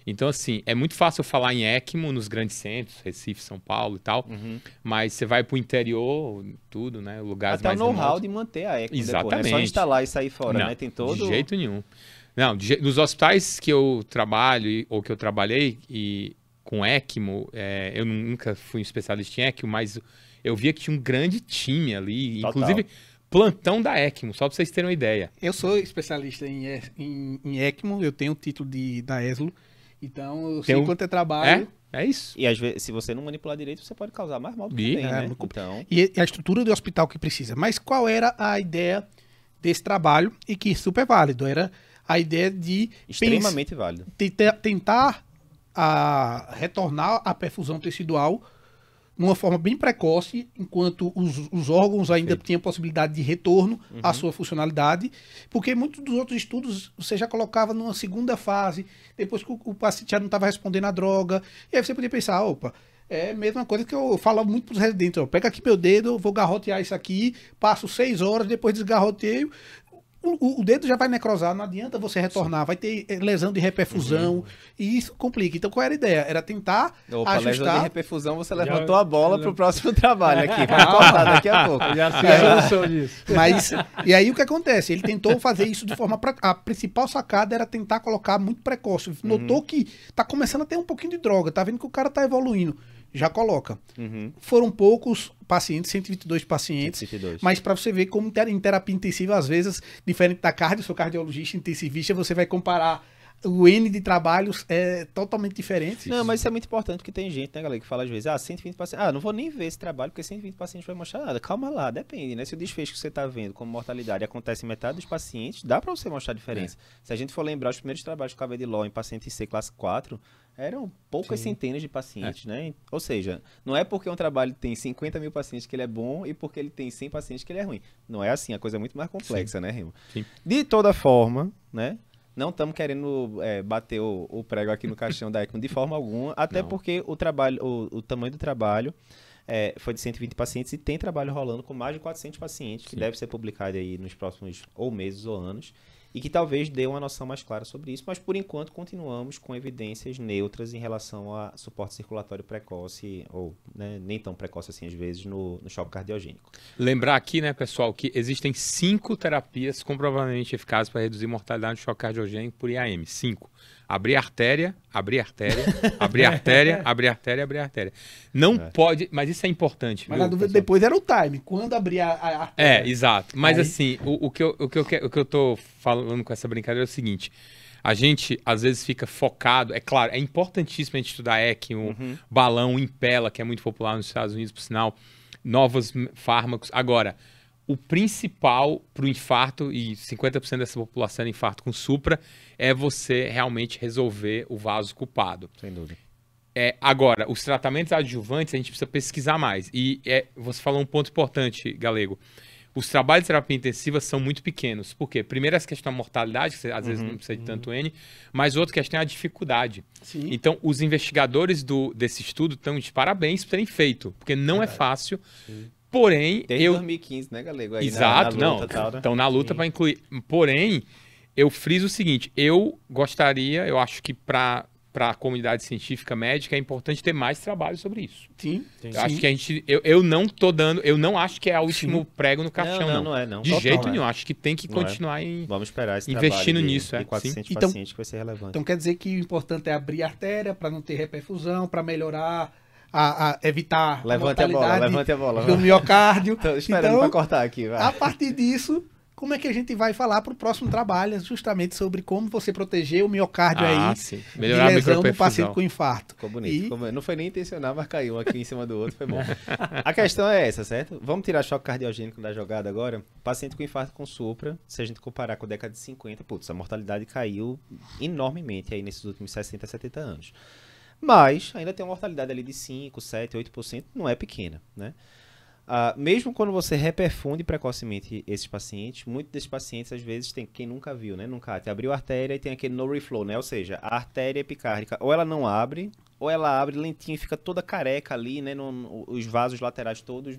Então, assim, é muito fácil falar em ECMO nos grandes centros, Recife, São Paulo e tal, mas você vai para o interior, tudo, né? Lugares até mais o know-how remotos. de manter a ECMO Exatamente. depois, né? Só instalar e sair fora, não, né? Tem todo... de jeito nenhum. Não, nos hospitais que eu trabalho ou que eu trabalhei com ECMO, eu nunca fui um especialista em ECMO, mas eu via que tinha um grande time ali, Total. inclusive plantão da ECMO, só para vocês terem uma ideia. Eu sou especialista em ECMO, eu tenho o título da ESLO, então eu sei quanto é trabalho. É isso. E às vezes, se você não manipular direito, você pode causar mais mal do que bem, né? Então... E a estrutura do hospital que precisa. Mas qual era a ideia desse trabalho e que super válido? Era a ideia de extremamente válido. tentar retornar a perfusão tecidual numa forma bem precoce, enquanto os órgãos ainda tinham possibilidade de retorno à sua funcionalidade, porque muitos dos outros estudos você já colocava numa segunda fase, depois que o paciente já não estava respondendo à droga, e aí você podia pensar, opa, é a mesma coisa que eu falo muito para os residentes, ó, pega aqui meu dedo, vou garrotear isso aqui, passo 6 horas, depois desgarroteio, o dedo já vai necrosar, não adianta você retornar, vai ter lesão de reperfusão, e isso complica. Então, qual era a ideia? Era tentar Lesão de ajustar... reperfusão, você levantou a bola pro próximo trabalho aqui, vai cortar daqui a pouco. Já sei a solução disso. Mas, e aí o que acontece? Ele tentou fazer isso de forma... A principal sacada era tentar colocar muito precoce. Notou que tá começando a ter um pouquinho de droga, tá vendo que o cara tá evoluindo. Já coloca. Foram poucos pacientes, 122 pacientes, 122. mas para você ver como em terapia intensiva, às vezes, diferente da cardio, sou cardiologista intensivista, você vai comparar o N de trabalhos é totalmente diferente. Não, mas isso é muito importante, porque tem gente, né, galera, que fala às vezes, 120 pacientes, não vou nem ver esse trabalho, porque 120 pacientes vai mostrar nada. Calma lá, depende, né? Se o desfecho que você está vendo como mortalidade acontece em metade dos pacientes, dá para você mostrar a diferença. Se a gente for lembrar, os primeiros trabalhos que eu acabei de LOL em paciente C classe 4, eram poucas centenas de pacientes, né? Ou seja, não é porque um trabalho tem 50 mil pacientes que ele é bom e porque ele tem 100 pacientes que ele é ruim. Não é assim, a coisa é muito mais complexa, né, Remo? Sim. De toda forma, né? Não estamos querendo bater o prego aqui no caixão da ECMO de forma alguma, até porque o tamanho do trabalho foi de 120 pacientes e tem trabalho rolando com mais de 400 pacientes, que deve ser publicado aí nos próximos ou meses ou anos, e que talvez dê uma noção mais clara sobre isso, mas por enquanto continuamos com evidências neutras em relação a suporte circulatório precoce, ou né, nem tão precoce assim às vezes, no choque cardiogênico. Lembrar aqui, né, pessoal, que existem 5 terapias comprovadamente eficazes para reduzir mortalidade do choque cardiogênico por IAM. 5. Abrir artéria, abrir artéria, abrir artéria, abrir artéria, abrir artéria. Não pode, mas isso é importante. Mas viu, a dúvida pessoal? depois era o time, quando abrir a artéria. Exato. Mas Aí... assim, o que eu tô falando com essa brincadeira é o seguinte: a gente às vezes fica focado, é claro, é importantíssimo a gente estudar ECMO, balão, Impella, que é muito popular nos Estados Unidos, por sinal, novos fármacos. Agora, o principal para o infarto, e 50% dessa população é infarto com supra, é você realmente resolver o vaso culpado. Sem dúvida. Agora, os tratamentos adjuvantes a gente precisa pesquisar mais. E você falou um ponto importante, Galego. Os trabalhos de terapia intensiva são muito pequenos. Por quê? Primeiro, essa questão da mortalidade, que você, às vezes não precisa de tanto N, mas outra questão é a dificuldade. Sim. Então, os investigadores desse estudo estão de parabéns por terem feito, porque não é fácil. Sim. Porém, desde 2015, né, Galego? Aí exato, na luta, tal, né? Estão na luta para incluir. Porém, eu friso o seguinte, eu acho que para a comunidade científica médica é importante ter mais trabalho sobre isso. Sim. Eu acho que eu não acho que é o último prego no caixão, não é, não. De Total, jeito nenhum, acho que tem que continuar Vamos esperar esse investindo trabalho nisso, de 400 Então, pacientes que vai ser relevante. Então quer dizer que o importante é abrir a artéria para não ter reperfusão, para melhorar, evitar levante a bola. do miocárdio. Tô esperando para cortar aqui, vai. A partir disso, como é que a gente vai falar para o próximo trabalho justamente sobre como você proteger o miocárdio sim. de Melhorar lesão a do paciente com infarto. Ficou bonito. Não foi nem intencional, mas caiu um aqui em cima do outro, foi bom. A questão é essa, certo? Vamos tirar choque cardiogênico da jogada agora. Paciente com infarto com supra, se a gente comparar com a década de 50, a mortalidade caiu enormemente aí nesses últimos 60, 70 anos. Mas ainda tem uma mortalidade ali de 5, 7, 8%, não é pequena, né? Mesmo quando você reperfunde precocemente esses pacientes, muitos desses pacientes, às vezes, tem quem nunca viu, né? Nunca abriu a artéria e tem aquele no reflow, né? Ou seja, a artéria epicárdica, ou ela não abre, ou ela abre lentinho e fica toda careca ali, né? Os vasos laterais todos,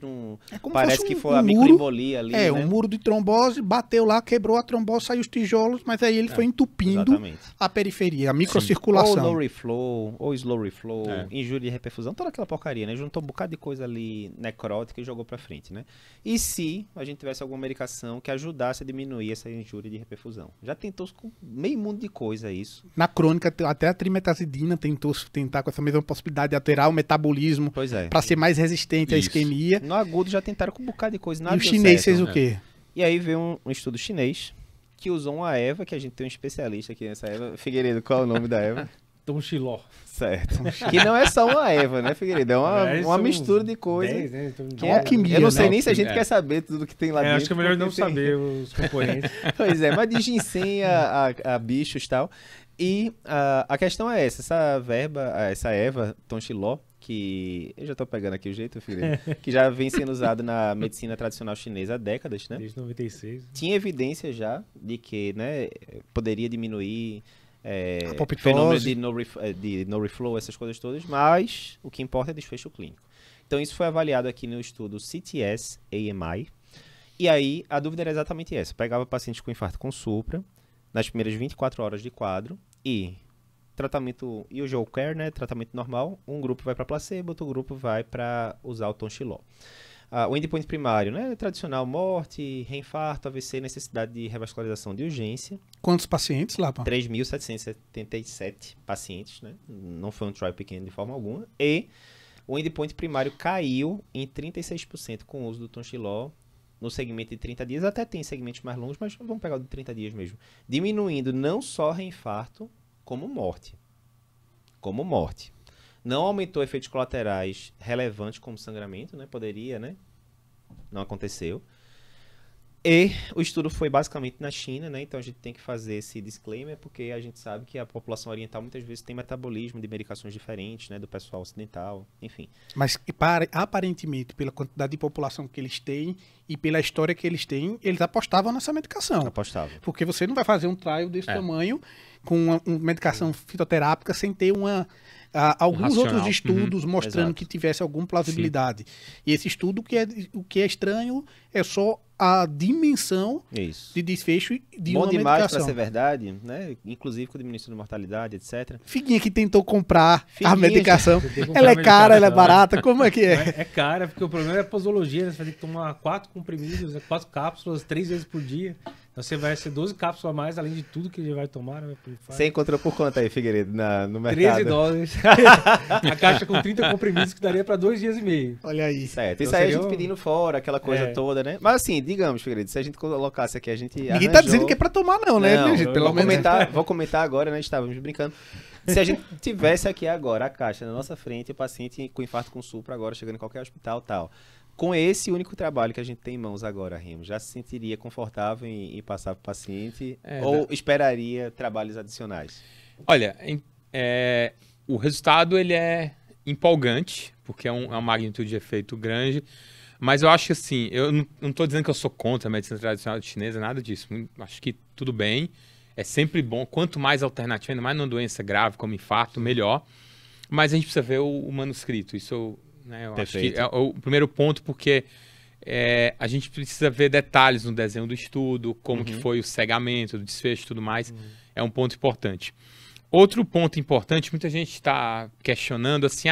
parece que foi a microembolia ali, né? Um muro de trombose, bateu lá, quebrou a trombose, saiu os tijolos, mas aí ele foi entupindo a periferia, a microcirculação. Ou no reflow, ou slow reflow, injúria de reperfusão, toda aquela porcaria, né? Juntou um bocado de coisa ali necrótica e jogou pra frente, né? E se a gente tivesse alguma medicação que ajudasse a diminuir essa injúria de reperfusão? Já tentou com meio mundo de coisa isso. Na crônica, até a trimetazidina tentar com essa mesma possibilidade de alterar o metabolismo para ser mais resistente à isquemia. No agudo já tentaram com um bocado de coisa. Nada e o chinês fez o quê? E aí veio um estudo chinês que usou uma EVA, que a gente tem um especialista aqui nessa EVA. Figueiredo, qual é o nome da EVA? Tonchiló. Certo. Que não é só uma erva, né, Figueiredo? É uma mistura de coisas. 10, né? Então, Que é alquimia, Eu não né? sei nem se a gente quer saber tudo que tem lá dentro. acho que é melhor não porque tem- saber os componentes. Pois é, mas de ginseng a bichos e tal. E a questão é essa erva, tonchiló, que eu já tô pegando aqui o jeito, Figueiredo, que já vem sendo usado na medicina tradicional chinesa há décadas, né? Desde 96. Tinha evidência já de que, né, poderia diminuir Apoptose. fenômeno de no reflow, essas coisas todas, mas o que importa é desfecho clínico. Então isso foi avaliado aqui no estudo CTS-AMI, e aí a dúvida era exatamente essa. Pegava pacientes com infarto com supra, nas primeiras 24 horas de quadro, e tratamento usual care, né, tratamento normal, um grupo vai para placebo, outro grupo vai para usar o tonchiló. O endpoint primário, né, tradicional, morte, reinfarto, AVC, necessidade de revascularização de urgência. Quantos pacientes lá, pá? 3.777 pacientes, né? Não foi um trial pequeno de forma alguma. E o endpoint primário caiu em 36% com o uso do tonchiló no segmento de 30 dias. Até tem segmentos mais longos, mas vamos pegar o de 30 dias mesmo. Diminuindo não só reinfarto, como morte. Como morte. Não aumentou efeitos colaterais relevantes como sangramento, né? Poderia, né? Não aconteceu. E o estudo foi basicamente na China, né? Então a gente tem que fazer esse disclaimer, porque a gente sabe que a população oriental muitas vezes tem metabolismo de medicações diferentes, né? Do pessoal ocidental, enfim. Mas aparentemente, pela quantidade de população que eles têm e pela história que eles têm, eles apostavam nessa medicação. Apostava. Porque você não vai fazer um trial desse tamanho com uma medicação fitoterápica sem ter alguns racional. outros estudos mostrando Exato. que tivesse alguma plausibilidade. E esse estudo, o que é estranho é só a dimensão Isso. de desfecho de Bom uma demais para medicação. ser verdade, né? Inclusive com diminuição de mortalidade, etc. Figuinha que tentou comprar Figuinha, a medicação. Você tem que comprar Ela é a cara, ela é medicação. barata, como é que é? É cara, porque o problema é a posologia, né? Você vai ter que tomar 4 comprimidos, 4 cápsulas, 3 vezes por dia. Então você vai ser 12 cápsulas a mais, além de tudo que ele vai tomar, né? Você encontrou por quanto aí, Figueiredo, no mercado? 13 dólares. A caixa com 30 comprimidos que daria para 2 dias e meio. Olha aí. Certo. Então Isso aí a seria gente um- pedindo fora, aquela coisa toda, né? Mas assim, digamos, Figueiredo, se a gente colocasse aqui, a gente Ninguém tá dizendo que é pra tomar, não, né, Não, minha gente? Pelo vou menos. vou comentar agora, né? Estávamos brincando. Se a gente tivesse aqui agora a caixa na nossa frente, o paciente com infarto com supra agora chegando em qualquer hospital tal. Com esse único trabalho que a gente tem em mãos agora, Remo, já se sentiria confortável em passar para o paciente ou esperaria trabalhos adicionais? Olha, o resultado ele é empolgante, porque é uma magnitude de efeito grande, mas eu acho que assim, eu não estou dizendo que eu sou contra a medicina tradicional chinesa, nada disso. Acho que tudo bem, é sempre bom, quanto mais alternativa, ainda mais numa doença grave como infarto, melhor. Mas a gente precisa ver o manuscrito, isso né, eu acho que é o primeiro ponto, porque a gente precisa ver detalhes no desenho do estudo, como que foi o cegamento, o desfecho e tudo mais, é um ponto importante. Outro ponto importante, muita gente está questionando assim,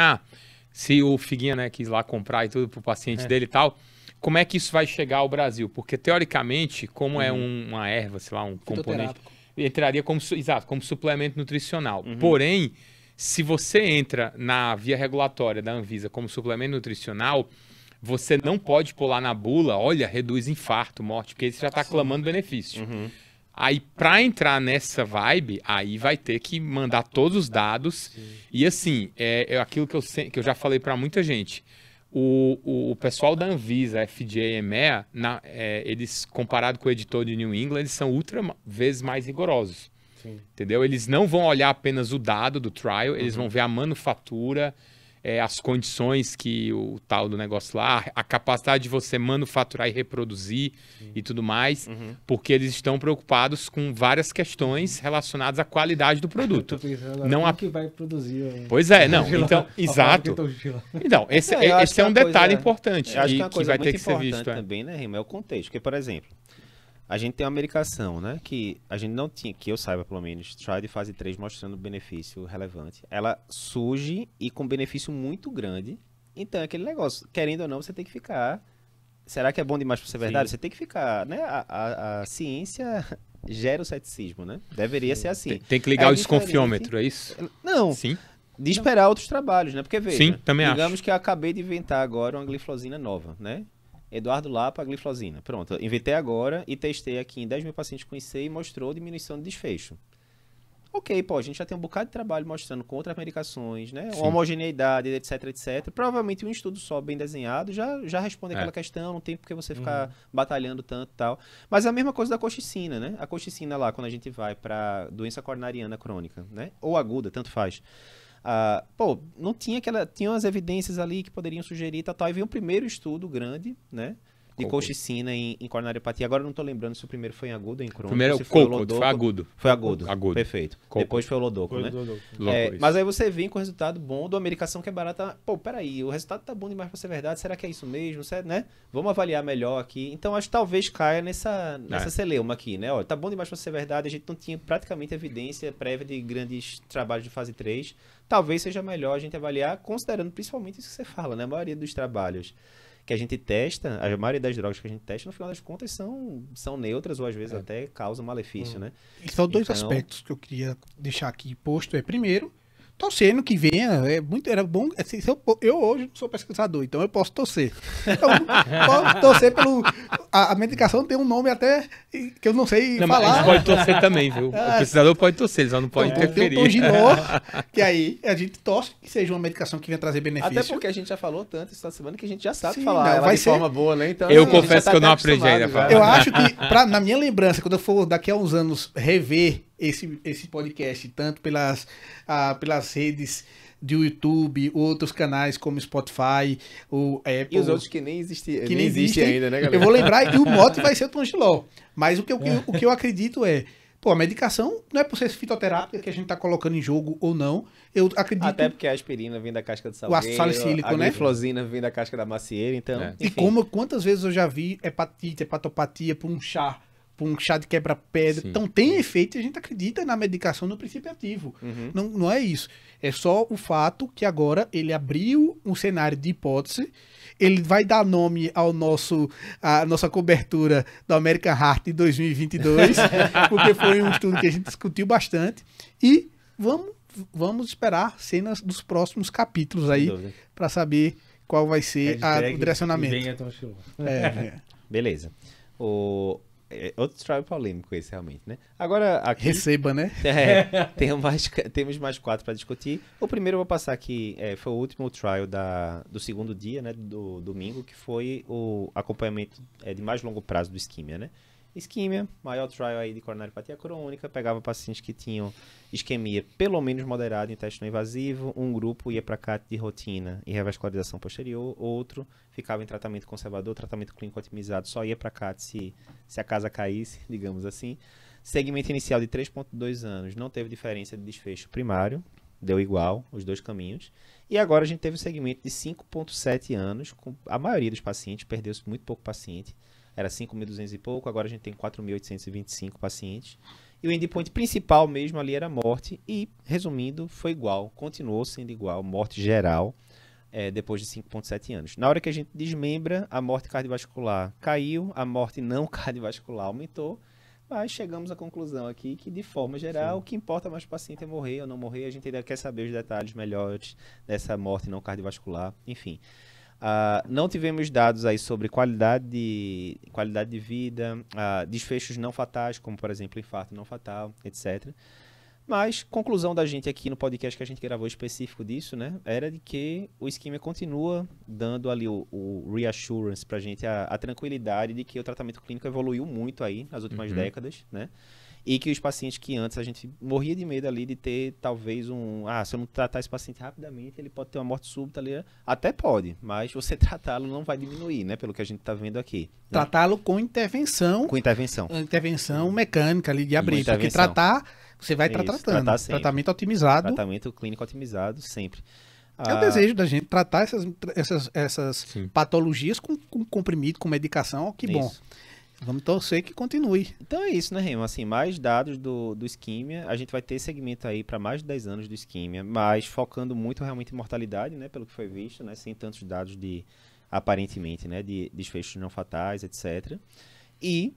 se o Figuinha, né, quis lá comprar e tudo para o paciente dele e tal, como é que isso vai chegar ao Brasil? Porque, teoricamente, como é uma erva, sei lá, um componente, entraria como suplemento nutricional. Porém, se você entra na via regulatória da Anvisa como suplemento nutricional, você não pode pôr lá na bula, olha, reduz infarto, morte, porque você já está clamando benefício. Aí, para entrar nessa vibe, aí vai ter que mandar todos os dados. E assim, é aquilo que eu já falei para muita gente. O pessoal da Anvisa, FDA e EMEA, eles, comparado com o editor de New England, eles são ultra vezes mais rigorosos. Sim. Entendeu? Eles não vão olhar apenas o dado do trial, eles vão ver a manufatura, as condições que o tal do negócio lá, a capacidade de você manufaturar e reproduzir e tudo mais, porque eles estão preocupados com várias questões relacionadas à qualidade do produto. Tô pensando Não como que vai produzir. Pois é, não, então, exato. Então, esse eu acho esse que é é um uma coisa- detalhe importante Eu acho que e uma que coisa vai ter muito que ser importante visto. também, né, Remo, é o contexto. Porque, por exemplo, a gente tem uma medicação, né, que a gente não tinha, que eu saiba pelo menos, trial de fase 3 mostrando benefício relevante. Ela surge e com benefício muito grande. Então, é aquele negócio, querendo ou não, você tem que ficar... Será que é bom demais para ser verdade? Você tem que ficar, né, a ciência gera o ceticismo, né? Deveria ser assim. Tem que ligar É o desconfiômetro, é isso? Não, Sim. de esperar outros trabalhos, né? Porque, veja, Sim, também digamos que eu acabei de inventar agora uma gliflozina nova, né? Eduardo Lapa, gliflozina. Pronto, eu inventei agora e testei aqui em 10 mil pacientes com IC e mostrou diminuição de desfecho. ok, pô, a gente já tem um bocado de trabalho mostrando contra medicações, né? Sim. Homogeneidade, etc, etc. Provavelmente um estudo só bem desenhado já responde aquela questão, não tem por que você ficar batalhando tanto e tal. Mas é a mesma coisa da colchicina, né? A colchicina lá, quando a gente vai pra doença coronariana crônica, né? Ou aguda, tanto faz. Não tinha tinha umas evidências ali que poderiam sugerir tal. Aí veio um primeiro estudo grande, né? De colchicina em coronariopatia. Agora eu não tô lembrando se o primeiro foi em agudo ou em crônico. Primeiro é se o foi Coco, foi agudo. Foi agudo. Agudo. Perfeito. Coco. Depois foi o Lodoco, né? Mas aí você vem com o resultado bom de uma medicação que é barata. Pô, peraí, o resultado tá bom demais pra ser verdade. Será que é isso mesmo? Né? Vamos avaliar melhor aqui. Então acho que talvez caia nessa celeuma aqui, né? Olha, tá bom demais pra ser verdade. A gente não tinha praticamente evidência prévia de grandes trabalhos de fase 3. Talvez seja melhor a gente avaliar, considerando principalmente isso que você fala, né? A maioria dos trabalhos que a gente testa, a maioria das drogas que a gente testa, no final das contas, são neutras ou às vezes até causam malefício, né? E são dois aspectos que eu queria deixar aqui posto. Primeiro, torcendo que venha, era bom. Assim, eu hoje não sou pesquisador, então eu posso torcer. Então, posso torcer pelo. A medicação tem um nome até que eu não sei Mas a falar. gente pode torcer também, viu? O pesquisador pode torcer, ele só não pode Então, tem o interferir. Tonginor, que aí a gente torce que seja uma medicação que venha trazer benefício. Até porque a gente já falou tanto essa semana que a gente já sabe Sim, falar não, ela vai de ser- forma boa, né? Então, Eu assim, a gente confesso já tá que eu não até aprendi ainda a acostumado falar. Eu acho que, na minha lembrança, quando eu for daqui a uns anos rever esse podcast, tanto pelas redes de YouTube, outros canais como Spotify, o Apple, E os outros que nem existem, que nem existem ainda, né, galera? eu vou lembrar, e o mote vai ser o Tongilol. Mas o que eu acredito é, a medicação não é por ser fitoterápica que a gente tá colocando em jogo ou não. Eu acredito. Até porque a aspirina vem da casca de O ácido salgueiro, salicílico, a né? gliflozina vem da casca da macieira, então... É. E enfim. quantas vezes eu já vi hepatite, hepatopatia por um chá de quebra-pedra. Sim. Então tem efeito e a gente acredita na medicação no princípio ativo. Uhum. Não é isso. É só o fato que agora ele abriu um cenário de hipótese. Ele vai dar nome à nossa cobertura do American Heart de 2022, porque foi um estudo que a gente discutiu bastante. E vamos esperar cenas dos próximos capítulos Sem aí dúvida. para saber qual vai ser o direcionamento. Venha Tonchilol. Beleza. Outro trial polêmico esse, realmente, né? Agora, aqui... Receba, né? Temos mais 4 para discutir. O primeiro eu vou passar aqui, foi o último trial do segundo dia, né, do domingo, que foi o acompanhamento de mais longo prazo do isquímia, né? Isquímia, maior trial aí de coronariopatia crônica, pegava pacientes que tinham isquemia pelo menos moderada em teste não invasivo, um grupo ia para CAT de rotina e revascularização posterior, outro ficava em tratamento conservador, tratamento clínico otimizado, só ia para CAT se a casa caísse, digamos assim. Segmento inicial de 3,2 anos, não teve diferença de desfecho primário, deu igual os dois caminhos. E agora a gente teve o segmento de 5,7 anos, com a maioria dos pacientes, perdeu-se muito pouco paciente, era 5.200 e pouco, agora a gente tem 4.825 pacientes. E o endpoint principal mesmo ali era morte e, resumindo, foi igual, continuou sendo igual, morte geral, depois de 5,7 anos. Na hora que a gente desmembra, a morte cardiovascular caiu, a morte não cardiovascular aumentou, mas chegamos à conclusão aqui que, de forma geral, o que importa mais para o paciente é morrer ou não morrer. A gente ainda quer saber os detalhes melhores dessa morte não cardiovascular, enfim. Não tivemos dados aí sobre qualidade de vida, desfechos não fatais, como, por exemplo, infarto não fatal, etc. Mas, conclusão da gente aqui no podcast que a gente gravou específico disso, né, era de que o isquímia continua dando ali o reassurance pra gente, a tranquilidade de que o tratamento clínico evoluiu muito aí nas últimas décadas, né? E que os pacientes que antes a gente morria de medo ali de ter talvez se eu não tratar esse paciente rapidamente, ele pode ter uma morte súbita ali. Até pode, mas você tratá-lo não vai diminuir, né? Pelo que a gente está vendo aqui. Né? Tratá-lo com intervenção. Com intervenção. Intervenção mecânica ali de abrir. Porque intervenção. tratar, você vai estar tratando. tratar sempre. Tratamento otimizado. Tratamento clínico otimizado, sempre. É o desejo da gente tratar essas Sim. patologias com comprimido, com medicação. Ó, que bom. Isso. Vamos torcer que continue. Então é isso, né, Remo? Assim, mais dados do isquímia. A gente vai ter segmento aí para mais de 10 anos do isquímia, mas focando muito realmente em mortalidade, né? Pelo que foi visto, né? Sem tantos dados aparentemente, né? De desfechos não fatais, etc. E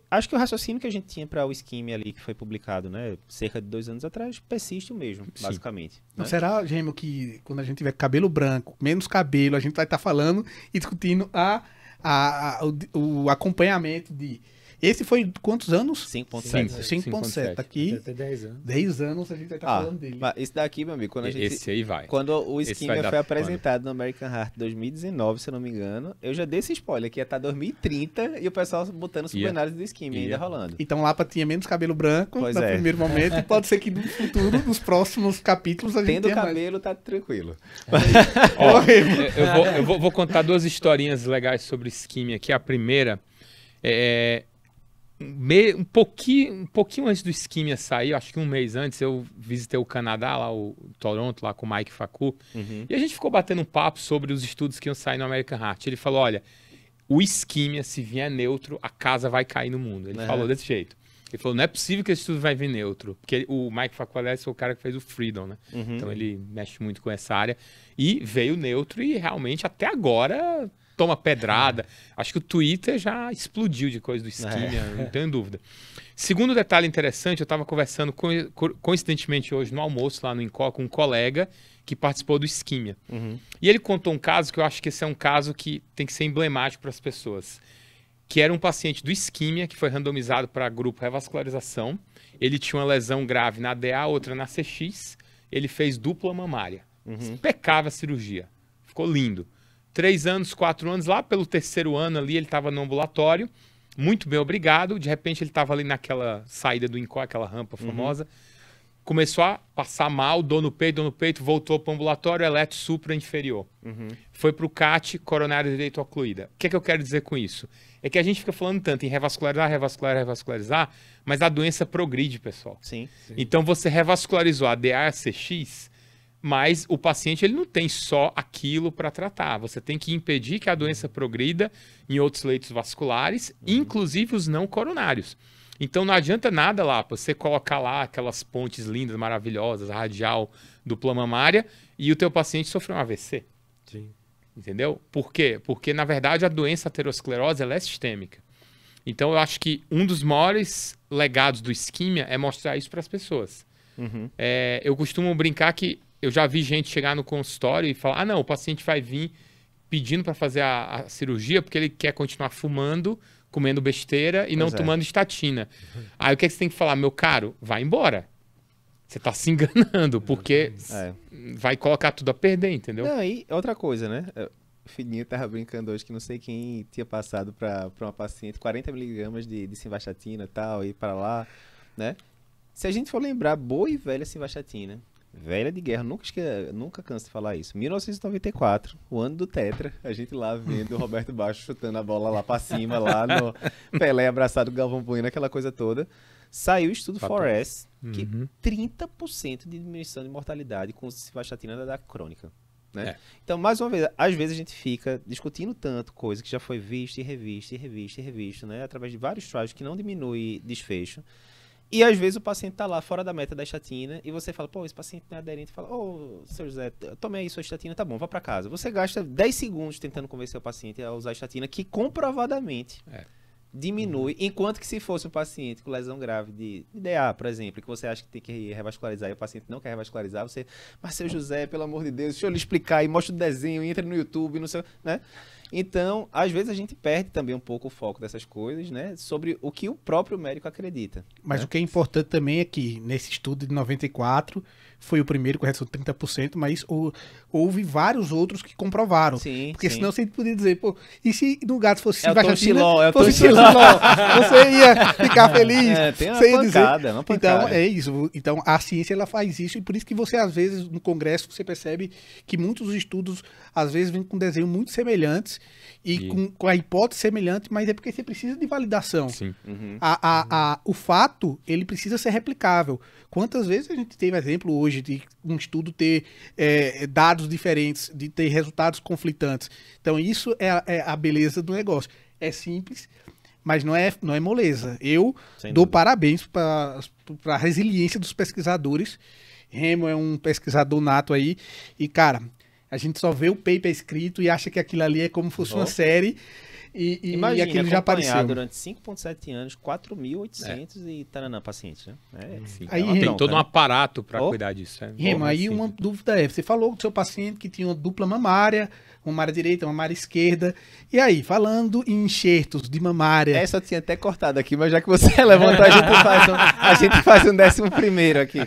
acho que o raciocínio que a gente tinha para o isquímia ali, que foi publicado, né? Cerca de 2 anos atrás, persiste o mesmo, basicamente. Não Né? será, Gêmeo, que quando a gente tiver cabelo branco, menos cabelo, a gente vai estar falando e discutindo o acompanhamento de Esse foi quantos anos? 5.7. 5.7. Aqui, Até 10 anos. 10 anos a gente vai estar falando dele. Mas esse daqui, meu amigo, quando a gente... Esse aí vai. Quando o Esse Ischemia vai dar foi pano. apresentado no American Heart 2019, se eu não me engano, eu já dei esse spoiler, que ia estar 2030 e o pessoal botando subanálise do Ischemia ainda rolando. Então Lapa tinha menos cabelo branco Pois no é. primeiro momento e pode ser que no futuro, nos próximos capítulos, a gente Tendo tenha mais. cabelo, tá tranquilo. Ó, eu vou contar duas historinhas legais sobre Ischemia aqui. A primeira um pouquinho antes do Ischemia sair, acho que um mês antes, eu visitei o Canadá, lá o Toronto, lá com o Mike Facu, e a gente ficou batendo um papo sobre os estudos que iam sair no American Heart. Ele falou, olha, o Ischemia, se vier neutro, a casa vai cair no mundo. Ele falou desse jeito. Ele falou, não é possível que esse estudo vai vir neutro. Porque o Mike Facu, aliás, foi o cara que fez o Freedom, né? Então ele mexe muito com essa área. E veio neutro e realmente até agora toma pedrada. Acho que o Twitter já explodiu de coisa do Ischemia, não tenho dúvida. Segundo detalhe interessante, eu estava conversando coincidentemente hoje no almoço lá no INCO com um colega que participou do Ischemia. E ele contou um caso que eu acho que esse é um caso que tem que ser emblemático para as pessoas. Que era um paciente do Ischemia que foi randomizado para grupo revascularização. Ele tinha uma lesão grave na DA, outra na CX. Ele fez dupla mamária. Impecável a cirurgia. Ficou lindo. 3 anos, 4 anos, lá pelo 3º ano ali, ele estava no ambulatório, muito bem, obrigado. De repente ele estava ali naquela saída do INCO, aquela rampa famosa. Começou a passar mal, dor no peito, voltou para o ambulatório, eletro supra inferior. Foi para o CAT, coronária direito ocluída. O que é que eu quero dizer com isso? É que a gente fica falando tanto em revascularizar, mas a doença progride, pessoal. Sim. Então você revascularizou a DA e a CX, mas o paciente ele não tem só aquilo para tratar. Você tem que impedir que a doença progrida em outros leitos vasculares, inclusive os não coronários. Então não adianta nada lá, você colocar lá aquelas pontes lindas, maravilhosas, radial, dupla mamária, e o teu paciente sofreu um AVC. Sim. Entendeu? Por quê? Porque, na verdade, a doença aterosclerose ela é sistêmica. Então eu acho que um dos maiores legados do Ischemia é mostrar isso para as pessoas. Eu costumo brincar que eu já vi gente chegar no consultório e falar, não, o paciente vai vir pedindo para fazer a cirurgia porque ele quer continuar fumando, comendo besteira e não tomando estatina. Aí o que é que você tem que falar? Meu caro, vai embora. Você está se enganando, porque vai colocar tudo a perder, entendeu? Não, e outra coisa, né? O Fininho tava brincando hoje que não sei quem tinha passado para uma paciente 40 miligramas de simvastatina e tal, e para lá, né? Se a gente for lembrar, boa e velha simvastatina, velha de guerra, nunca canso de falar isso. 1994, o ano do Tetra, a gente lá vendo o Roberto Baixo chutando a bola lá pra cima, lá no Pelé abraçado, Galvão Bueno, aquela coisa toda. Saiu o estudo 4S, que 30% de diminuição de mortalidade com simvastatina da crônica. Né? Então, mais uma vez, às vezes a gente fica discutindo tanto coisa que já foi vista e revista, né? Através de vários trials que não diminui desfecho. E às vezes o paciente tá lá fora da meta da estatina e você fala, pô, esse paciente não é aderente, fala, seu José, tomei aí sua estatina, tá bom, vá para casa. Você gasta 10 segundos tentando convencer o paciente a usar a estatina, que comprovadamente diminui, enquanto que se fosse um paciente com lesão grave de DA, por exemplo, que você acha que tem que revascularizar e o paciente não quer revascularizar, você, mas seu José, pelo amor de Deus, deixa eu lhe explicar e mostra o desenho, entra no YouTube, não sei, né? Então, às vezes a gente perde também um pouco o foco dessas coisas, né? Sobre o que o próprio médico acredita. Mas né? o que é importante também é que, nesse estudo de 94, foi o primeiro com redução de 30%, mas houve vários outros que comprovaram. Sim, porque sim. senão você poderia dizer, pô, e se no gato fosse É o Tom Chiló, fosse Chiló, você ia ficar feliz? Tem uma você ia pancada, uma pancada. Então, é isso. Então, a ciência, ela faz isso, e por isso que você, às vezes, no congresso, você percebe que muitos estudos, às vezes, vêm com desenhos muito semelhantes, e com a hipótese semelhante, mas é porque você precisa de validação. Sim. O fato, ele precisa ser replicável. Quantas vezes a gente teve exemplo hoje de um estudo ter dados diferentes, de ter resultados conflitantes? Então, isso é a beleza do negócio. É simples, mas não é moleza. Eu dou parabéns para a resiliência dos pesquisadores. Remo é um pesquisador nato aí. E, cara, a gente só vê o paper escrito e acha que aquilo ali é como se fosse uma série. E aquilo já apareceu. Durante 5,7 anos, 4.800 e taranã pacientes, né? Aí, tem todo um aparato para cuidar disso. Remo, aí uma dúvida você falou do seu paciente que tinha uma dupla mamária, mamária direita, mamária esquerda. E aí, falando em enxertos de mamária... Essa eu tinha até cortado aqui, mas já que você levantou, a gente faz um 11º aqui.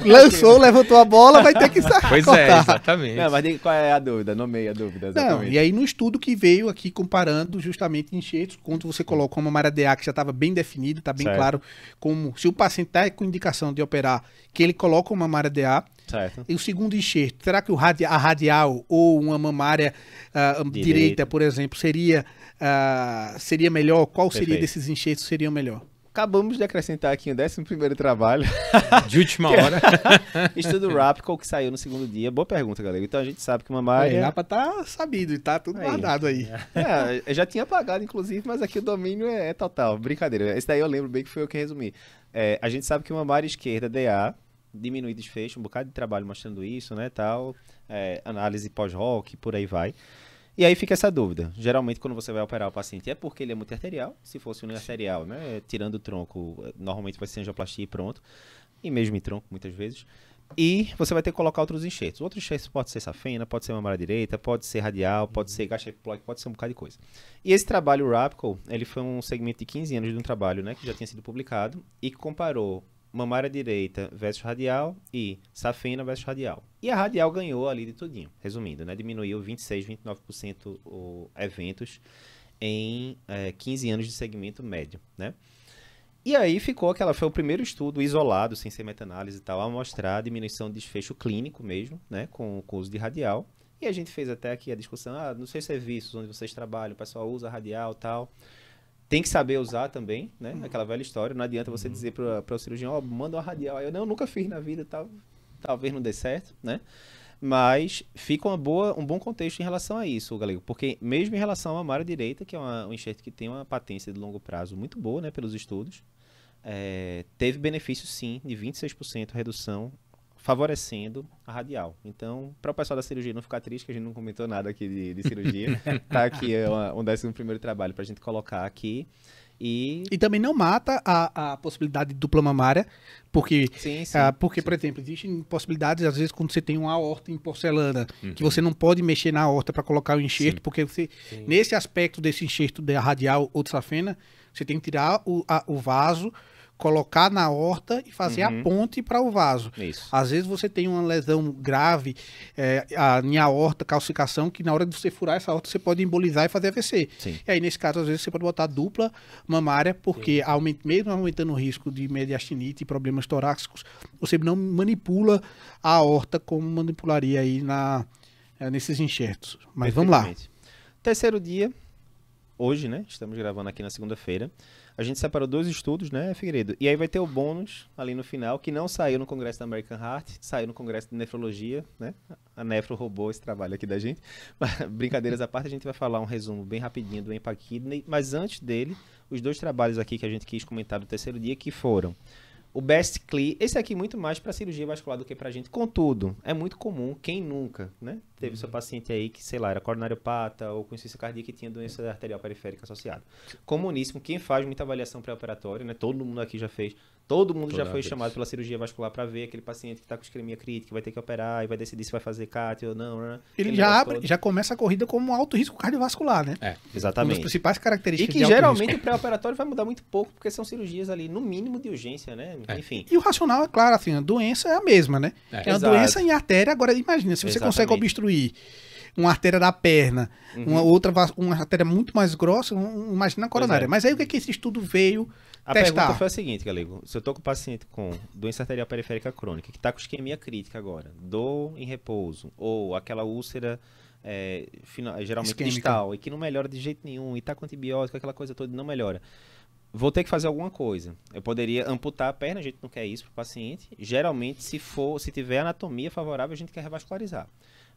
Lançou, levantou a bola, vai ter que cortar. Pois é, exatamente. Não, mas diga qual é a dúvida, nomeia a dúvida, exatamente. Não, e aí no estudo que veio aqui comparando justamente enxertos, quando você coloca uma mamária DA que já estava bem definido, está bem Certo. claro como se o paciente está com indicação de operar, que ele coloca uma mamária DA. Certo. E o segundo enxerto, será que a radial ou uma mamária direita, por exemplo, seria melhor? Qual seria Perfeito. desses enxertos seria o melhor? Acabamos de acrescentar aqui o 11º trabalho. De última hora. Estudo Rapco, que saiu no segundo dia. Boa pergunta, galera. Então a gente sabe que uma mamária... Dá pra tá sabido e tá tudo Aí. guardado aí. Eu já tinha pagado, inclusive, mas aqui o domínio é total. Brincadeira. Esse daí eu lembro bem que foi eu que resumi. A gente sabe que uma mamária esquerda, DA, diminui desfecho, um bocado de trabalho mostrando isso, né, tal. Análise pós-rock, por aí vai. E aí fica essa dúvida. Geralmente, quando você vai operar o paciente, é porque ele é muito arterial. Se fosse uniarterial, né, tirando o tronco, normalmente vai ser angioplastia e pronto. E mesmo em tronco, muitas vezes. E você vai ter que colocar outros enxertos. Outros enxertos pode ser safena, pode ser mamária direita, pode ser radial, pode ser gastrectopleural, pode ser um bocado de coisa. E esse trabalho Rapco, ele foi um segmento de 15 anos de um trabalho, né, que já tinha sido publicado e que comparou mamária direita versus radial e safena versus radial. E a radial ganhou ali de tudinho, resumindo, né? Diminuiu 26, 29% eventos em 15 anos de segmento médio, né? E aí foi o primeiro estudo isolado, sem ser meta-análise e tal, a mostrar a diminuição de desfecho clínico mesmo, né? Com o uso de radial. E a gente fez até aqui a discussão, nos seus serviços onde vocês trabalham, o pessoal usa radial e tal. Tem que saber usar também, né? Aquela velha história. Não adianta você dizer para o cirurgião, manda uma radial. Aí eu nunca fiz na vida, talvez não dê certo, né? Mas fica um bom contexto em relação a isso, Galego. Porque mesmo em relação à mamária direita, que é um enxerto que tem uma patência de longo prazo muito boa, né? Pelos estudos, teve benefício sim de 26% redução, favorecendo a radial. Então, para o pessoal da cirurgia não ficar triste, que a gente não comentou nada aqui de cirurgia, tá aqui um 11º trabalho para a gente colocar aqui. E também não mata a possibilidade de dupla mamária, porque, sim, por exemplo, existem possibilidades, às vezes, quando você tem uma aorta em porcelana, que você não pode mexer na aorta para colocar o enxerto, porque você, nesse aspecto desse enxerto da radial ou de safena, você tem que tirar o vaso, colocar na aorta e fazer a ponte para o vaso. Isso. Às vezes você tem uma lesão grave em aorta, calcificação, que na hora de você furar essa aorta você pode embolizar e fazer AVC. Sim. E aí, nesse caso, às vezes você pode botar dupla mamária, porque mesmo aumentando o risco de mediastinite e problemas torácicos, você não manipula a aorta como manipularia aí nesses enxertos. Mas vamos lá. Terceiro dia, hoje, né? Estamos gravando aqui na segunda-feira. A gente separou 2 estudos, né, Figueiredo? E aí vai ter o bônus ali no final, que não saiu no Congresso da American Heart, saiu no Congresso de Nefrologia, né? A Nefro roubou esse trabalho aqui da gente. Mas, brincadeiras à parte, a gente vai falar um resumo bem rapidinho do EMPA Kidney, mas antes dele, os 2 trabalhos aqui que a gente quis comentar do terceiro dia, que foram o Best CLI, esse aqui muito mais para cirurgia vascular do que para a gente. Contudo, é muito comum, quem nunca, né? Teve seu paciente aí que, sei lá, era coronariopata ou com insuficiência cardíaca e tinha doença arterial periférica associada. Comuníssimo, quem faz muita avaliação pré-operatória, né? Todo mundo aqui já fez. Todo mundo já foi chamado pela cirurgia vascular para ver aquele paciente que está com isquemia crítica, que vai ter que operar e vai decidir se vai fazer CAT ou não, né? Ele já começa a corrida como um alto risco cardiovascular, né? Exatamente. Uma das principais características de alto risco. E que geralmente o pré-operatório vai mudar muito pouco, porque são cirurgias ali, no mínimo, de urgência, né? Enfim. E o racional é claro, assim, a doença é a mesma, né? É uma doença em artéria. Agora, imagina, se você consegue obstruir uma artéria da perna, uma artéria muito mais grossa, imagina a coronária. Mas aí o que esse estudo veio a testar? Pergunta foi a seguinte, Galego. Se eu tô com um paciente com doença arterial periférica crônica, que tá com isquemia crítica agora, dor em repouso, ou aquela úlcera geralmente isquêmica, distal, e que não melhora de jeito nenhum, e tá com antibiótico, aquela coisa toda, não melhora. Vou ter que fazer alguma coisa. Eu poderia amputar a perna, a gente não quer isso pro paciente. Geralmente, se tiver anatomia favorável, a gente quer revascularizar.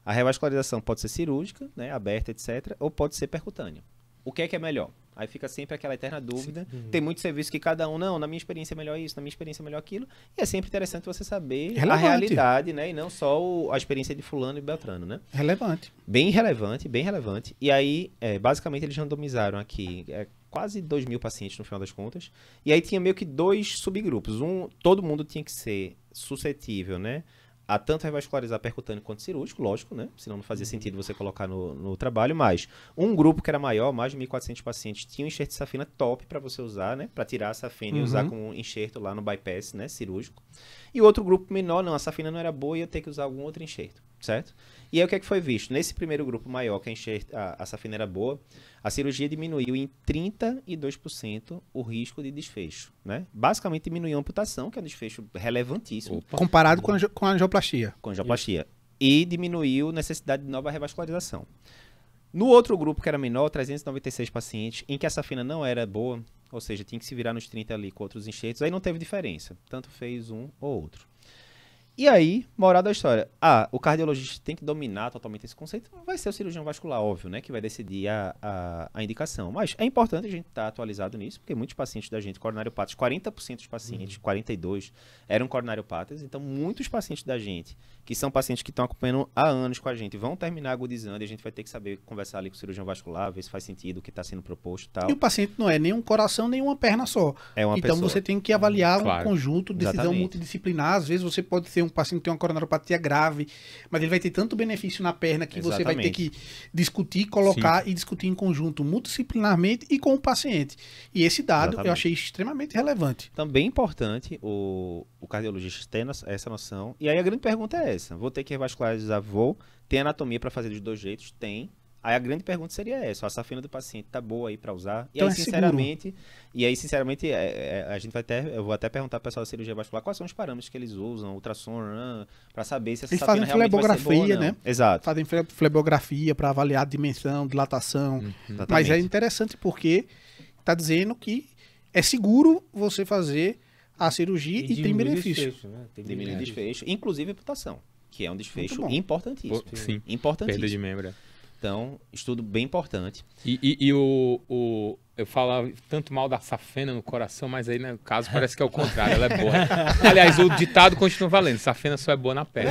A revascularização pode ser cirúrgica, né, aberta, etc., ou pode ser percutânea. O que é melhor? Aí fica sempre aquela eterna dúvida. Tem muito serviço que cada um, não, na minha experiência é melhor isso, na minha experiência é melhor aquilo. E é sempre interessante você saber a realidade, né? E não só a experiência de fulano e beltrano, né? Relevante. Bem relevante, bem relevante. E aí, basicamente, eles randomizaram aqui quase 2.000 pacientes no final das contas. E aí tinha meio que 2 subgrupos. Todo mundo tinha que ser suscetível, né? a tanto revascularizar percutâneo quanto cirúrgico, lógico, né? Senão não fazia sentido você colocar no trabalho, mas um grupo que era maior, mais de 1.400 pacientes, tinha um enxerto de safena top para você usar, né? Para tirar a safena e usar como enxerto lá no bypass, né? Cirúrgico. E outro grupo menor, não, a safena não era boa e ia ter que usar algum outro enxerto, certo? E aí o que é que foi visto? Nesse primeiro grupo maior, que a safena era boa, a cirurgia diminuiu em 32% o risco de desfecho, né? Basicamente diminuiu a amputação, que é um desfecho relevantíssimo. Comparado com a angioplastia. Com angioplastia. E diminuiu necessidade de nova revascularização. No outro grupo, que era menor, 396 pacientes, em que a safena não era boa, ou seja, tinha que se virar nos 30 ali com outros enxertos, aí não teve diferença. Tanto fez um ou outro. E aí, moral da história, o cardiologista tem que dominar totalmente esse conceito, vai ser o cirurgião vascular, óbvio, né, que vai decidir a indicação. Mas é importante a gente estar atualizado nisso, porque muitos pacientes da gente, coronariopatas, 40% dos pacientes, 42%, eram coronariopatas, então muitos pacientes da gente, que são pacientes que estão acompanhando há anos com a gente, vão terminar agudizando e a gente vai ter que saber conversar ali com o cirurgião vascular, ver se faz sentido o que está sendo proposto e tal. E o paciente não é nem um coração, nem uma perna só. É uma então pessoa. Você tem que avaliar um conjunto, decisão Exatamente. multidisciplinar. Às vezes você pode ser um paciente que tem uma coronariopatia grave, mas ele vai ter tanto benefício na perna que você vai ter que discutir, colocar e discutir em conjunto, multidisciplinarmente e com o paciente. E esse dado eu achei extremamente relevante. Também importante o cardiologista ter essa noção. E aí a grande pergunta é essa. Vou ter que revascularizar? Vou. Tem anatomia para fazer dos dois jeitos? Tem. Aí a grande pergunta seria essa, a safena do paciente tá boa aí para usar? E então aí, sinceramente, a gente eu vou até perguntar para o pessoal da cirurgia vascular quais são os parâmetros que eles usam, ultrassom, para saber se essa eles safena fazem realmente vai ser boa ou não. né? Exato. Fazem flebografia para avaliar a dimensão, dilatação. Mas é interessante porque está dizendo que é seguro você fazer a cirurgia e tem benefício. Desfecho, né? Diminuir desfecho, inclusive amputação, que é um desfecho importantíssimo. Sim, importantíssimo. perda de membro. Então, estudo bem importante. Eu falo tanto mal da safena no coração, mas aí, no caso, parece que é o contrário, ela é boa. Aliás, o ditado continua valendo, safena só é boa na perna.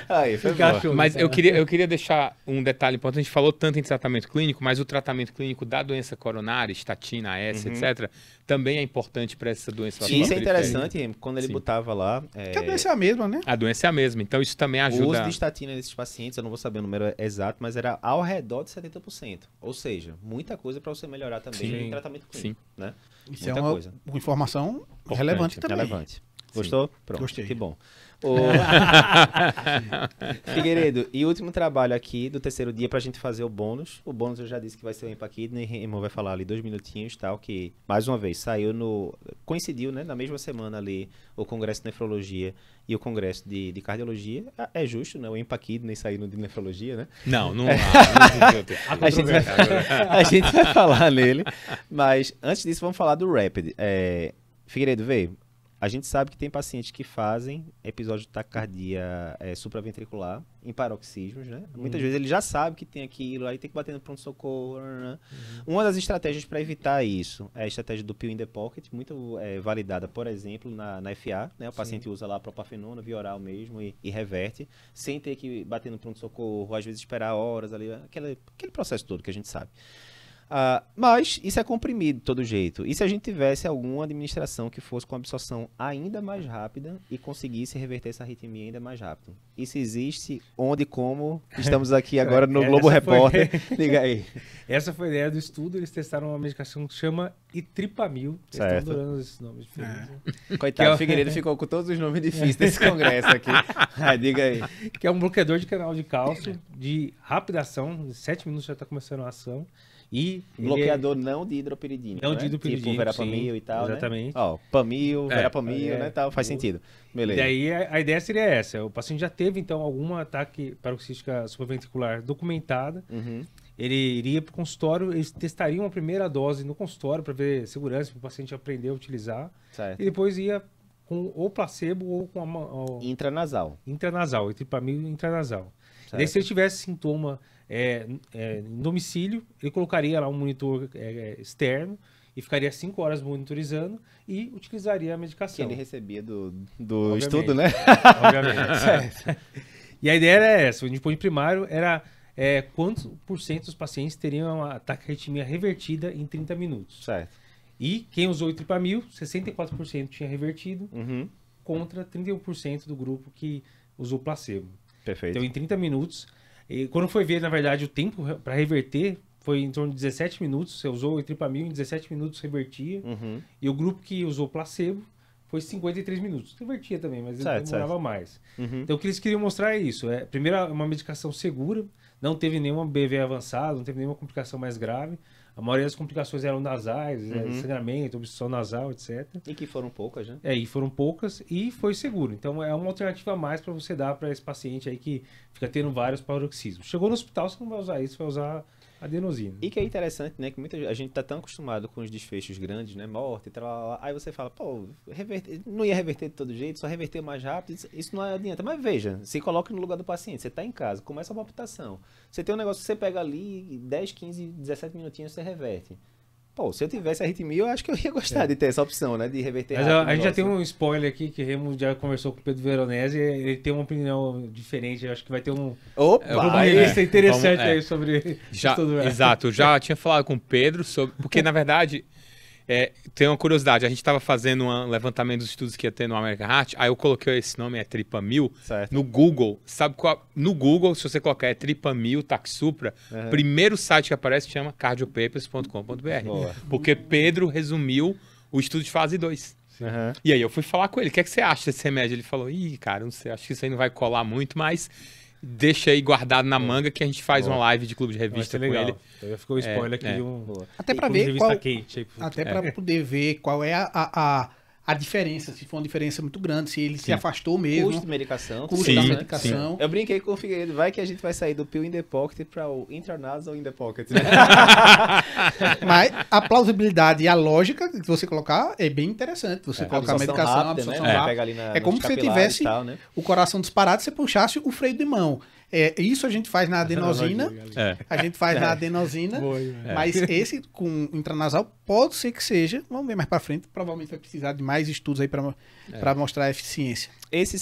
Aí, foi bom. Mas eu queria deixar um detalhe importante, a gente falou tanto em tratamento clínico, mas o tratamento clínico da doença coronária, estatina, AS, etc., também é importante para essa doença vascular. Isso é interessante, quando ele botava lá... Que a doença é a mesma, né? A doença é a mesma, então isso também ajuda... O uso de estatina nesses pacientes, eu não vou saber o número exato, mas era ao redor de 70%. Ou seja, muita coisa para você melhorar também no tratamento clínico, né? Isso é uma informação relevante também. Relevante. Gostou? Pronto. Gostei. Que bom. Figueiredo, e último trabalho aqui do terceiro dia pra gente fazer o bônus. O bônus eu já disse que vai ser o Empaquidne, o irmão vai falar ali 2 minutinhos, tal, que mais uma vez coincidiu, né, na mesma semana ali o Congresso de Nefrologia e o Congresso de Cardiologia. É justo, né, o Empaquidne saindo de Nefrologia, né? Não a gente vai falar nele, mas antes disso vamos falar do Rapid. Figueiredo, veio. A gente sabe que tem pacientes que fazem episódio de taquicardia supraventricular em paroxismos, né? Muitas vezes ele já sabe que tem aquilo, aí tem que bater no pronto-socorro. Uma das estratégias para evitar isso é a estratégia do pill in the pocket, muito validada, por exemplo, na FA, né? O paciente usa lá a propafenona, via oral mesmo, e reverte, sem ter que bater no pronto-socorro, às vezes esperar horas ali, aquele processo todo que a gente sabe. Mas isso é comprimido de todo jeito. E se a gente tivesse alguma administração que fosse com absorção ainda mais rápida e conseguisse reverter essa arritmia ainda mais rápido? Isso existe? Onde, como? Estamos aqui agora no Globo Repórter. Liga aí. Essa foi a ideia do estudo. Eles testaram uma medicação que chama Itripamil. Eles estão adorando esses nomes diferentes. Coitado, o Figueiredo ficou com todos os nomes difíceis desse congresso aqui. Diga aí. Que é um bloqueador de canal de cálcio de rápida ação. Em 7 minutos já está começando a ação. E bloqueador não de hidropiridina. Não de hidropiridina. Tipo verapamil e tal, exatamente. Né? Pamil, verapamil, né? Tal, faz sentido. Beleza. E daí a ideia seria essa. O paciente já teve, então, algum ataque paroxística supraventricular documentada. Ele iria para o consultório, eles testariam a primeira dose no consultório para ver segurança, para o paciente aprender a utilizar. Certo. E depois ia com ou placebo ou com a... Intranasal. Intranasal, Itripamil intranasal. Certo. Daí se ele tivesse sintoma... no domicílio, ele colocaria lá um monitor externo e ficaria 5 horas monitorizando e utilizaria a medicação. Que ele recebia do estudo, né? Obviamente. E a ideia era essa, o endpoint primário era quantos % dos pacientes teriam uma taquiarritmia revertida em 30 minutos. Certo. E quem usou o Itripamil, 64% tinha revertido contra 31% do grupo que usou placebo. Perfeito. Então, em 30 minutos, e quando foi ver, na verdade, o tempo para reverter foi em torno de 17 minutos. Você usou o etripamil, em 17 minutos revertia. Uhum. E o grupo que usou placebo foi 53 minutos. Revertia também, mas demorava mais. Uhum. Então, o que eles queriam mostrar é isso. Primeiro, é uma medicação segura, não teve nenhuma BV avançada, não teve nenhuma complicação mais grave. A maioria das complicações eram nasais, sangramento, obstrução nasal, etc. E que foram poucas, né? E foram poucas e foi seguro. Então é uma alternativa a mais para você dar para esse paciente aí que fica tendo vários paroxismos. Chegou no hospital, você não vai usar isso, vai usar adenosina. E que é interessante, né? Que a gente tá tão acostumado com os desfechos grandes, né? Morte e tal. Aí você fala, pô, não ia reverter de todo jeito, só reverter mais rápido. Isso não adianta. Mas veja, se coloque no lugar do paciente. Você tá em casa, começa uma palpitação. Você tem um negócio que você pega ali, 10, 15, 17 minutinhos você reverte. Pô, se eu tivesse arritmia, eu acho que eu ia gostar de ter essa opção, né? De reverter Mas rápido. a gente já tem um spoiler aqui, que o Remo já conversou com o Pedro Veronese, ele tem uma opinião diferente, eu acho que vai ter um Opa! interessante aí sobre já, tudo. Exato, eu já tinha falado com o Pedro sobre... Porque, na verdade, tem uma curiosidade. A gente estava fazendo um levantamento dos estudos que ia ter no American Heart, aí eu coloquei esse nome, etripamil, certo. no Google. Sabe qual? No Google, se você colocar etripamil, Taxupra, primeiro site que aparece chama cardiopapers.com.br. Porque Pedro resumiu o estudo de fase 2. Uhum. E aí eu fui falar com ele, o que é que você acha desse remédio? Ele falou, cara, não sei, acho que isso aí não vai colar muito, mas deixa aí guardado na manga que a gente faz uma live de clube de revista com ele. Então já ficou o spoiler aqui de um... Até para ver qual... Até para poder ver qual é a diferença, se for uma diferença muito grande, se ele se afastou mesmo. Custo de medicação. Custo da medicação. Eu brinquei com o Figueiredo, vai que a gente vai sair do pill in the pocket para o intranasal in the pocket. Né? Mas a plausibilidade e a lógica que você colocar é bem interessante. Você colocar a medicação, rápida, a absorção né? rápida. É como se você tivesse né? o coração disparado e você puxasse o freio de mão. Isso a gente faz na adenosina. A gente faz na adenosina. Mas esse com intranasal pode ser que seja. Vamos ver mais pra frente. Provavelmente vai precisar de mais estudos aí pra mostrar a eficiência. Esse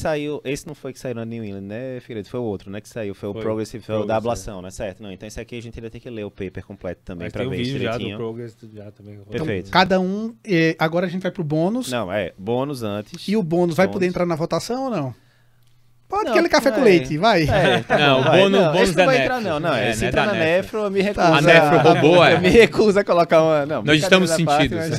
não foi que saiu na New England, né, Figueiredo? Foi o outro, né, que saiu. Foi o Progressive, foi o da ablação, né? Certo? Não, então esse aqui a gente ainda tem que ler o paper completo também. Mas pra tem ver um vídeo já do direitinho. Progress já também. Perfeito. Então, cada um... agora a gente vai pro bônus. Não, bônus antes. E o bônus vai poder entrar na votação ou não? Pode aquele café com leite, vai. Não, o bônus não é vai entrar, não. Se entrar na nefro, eu me recuso. A nefro roubou, Eu me recuso a colocar uma... Não, nós estamos sentidos.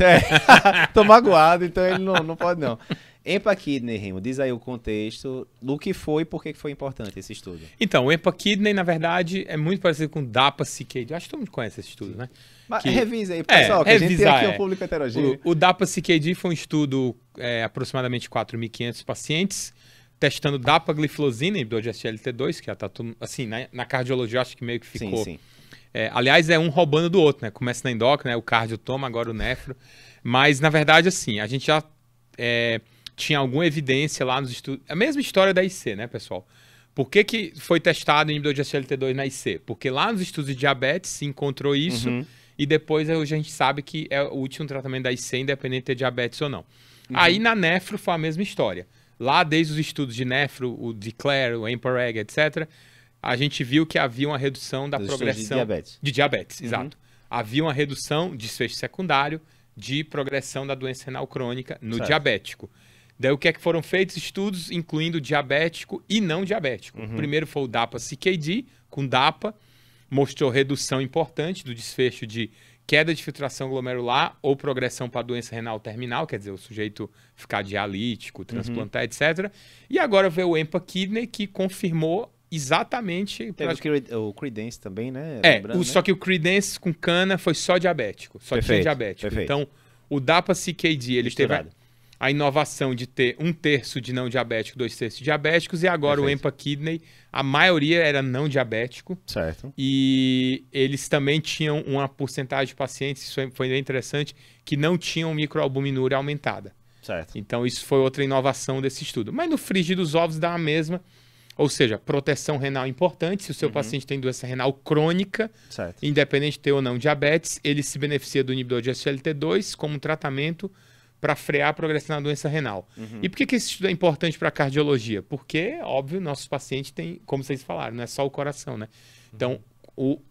Tô magoado, então ele não pode, não. EMPA-KIDNEY, Remo, diz aí o contexto do que foi e por que foi importante esse estudo. Então, o EMPA-KIDNEY, na verdade, é muito parecido com o DAPA-CKD. Acho que todo mundo conhece esse estudo, né? Mas revisa aí, pessoal, que a gente tem aqui um público heterogêneo. O DAPA-CKD foi um estudo aproximadamente 4.500 pacientes, testando dapagliflozina, inibidor de SGLT2, que já tá tudo, assim, na cardiologia acho que meio que ficou... Sim. Aliás, é um roubando do outro, né? Começa na endócrina, o cardio toma, agora o nefro. Mas, na verdade, assim, a gente já tinha alguma evidência lá nos estudos... A mesma história da IC, né, pessoal? Por que foi testado o inibidor de SGLT2 na IC? Porque lá nos estudos de diabetes se encontrou isso e depois hoje a gente sabe que é o último tratamento da IC, independente de ter diabetes ou não. Aí na nefro foi a mesma história. Lá, desde os estudos de nefro, o DECLARE, o EMPA-REG, etc., a gente viu que havia uma redução da progressão... De diabetes, exato. Havia uma redução de desfecho secundário de progressão da doença renal crônica no diabético. Daí, o que é que foram feitos? Estudos incluindo diabético e não diabético. O primeiro foi o DAPA-CKD, com DAPA, mostrou redução importante do desfecho de queda de filtração glomerular ou progressão para a doença renal terminal, quer dizer, o sujeito ficar dialítico, transplantar, etc. E agora veio o EMPA-KIDNEY, que confirmou exatamente... Teve o Credence também, né? Só que o Credence com cana foi só diabético, só tinha diabético. Perfeito. Então, o DAPA-CKD, ele teve a inovação de ter 1/3 de não diabético, 2/3 diabéticos, e agora o EMPA-KIDNEY, a maioria era não diabético. Certo. E eles também tinham uma porcentagem de pacientes, isso foi bem interessante, que não tinham microalbuminúria aumentada. Certo. Então isso foi outra inovação desse estudo. Mas no frigir dos ovos dá a mesma, ou seja, proteção renal importante. Se o seu paciente tem doença renal crônica, independente de ter ou não diabetes, ele se beneficia do inibidor de SGLT2 como tratamento para frear a progressão da doença renal. E por que esse estudo é importante para a cardiologia? Porque, óbvio, nossos pacientes têm, como vocês falaram, não é só o coração, né? Então,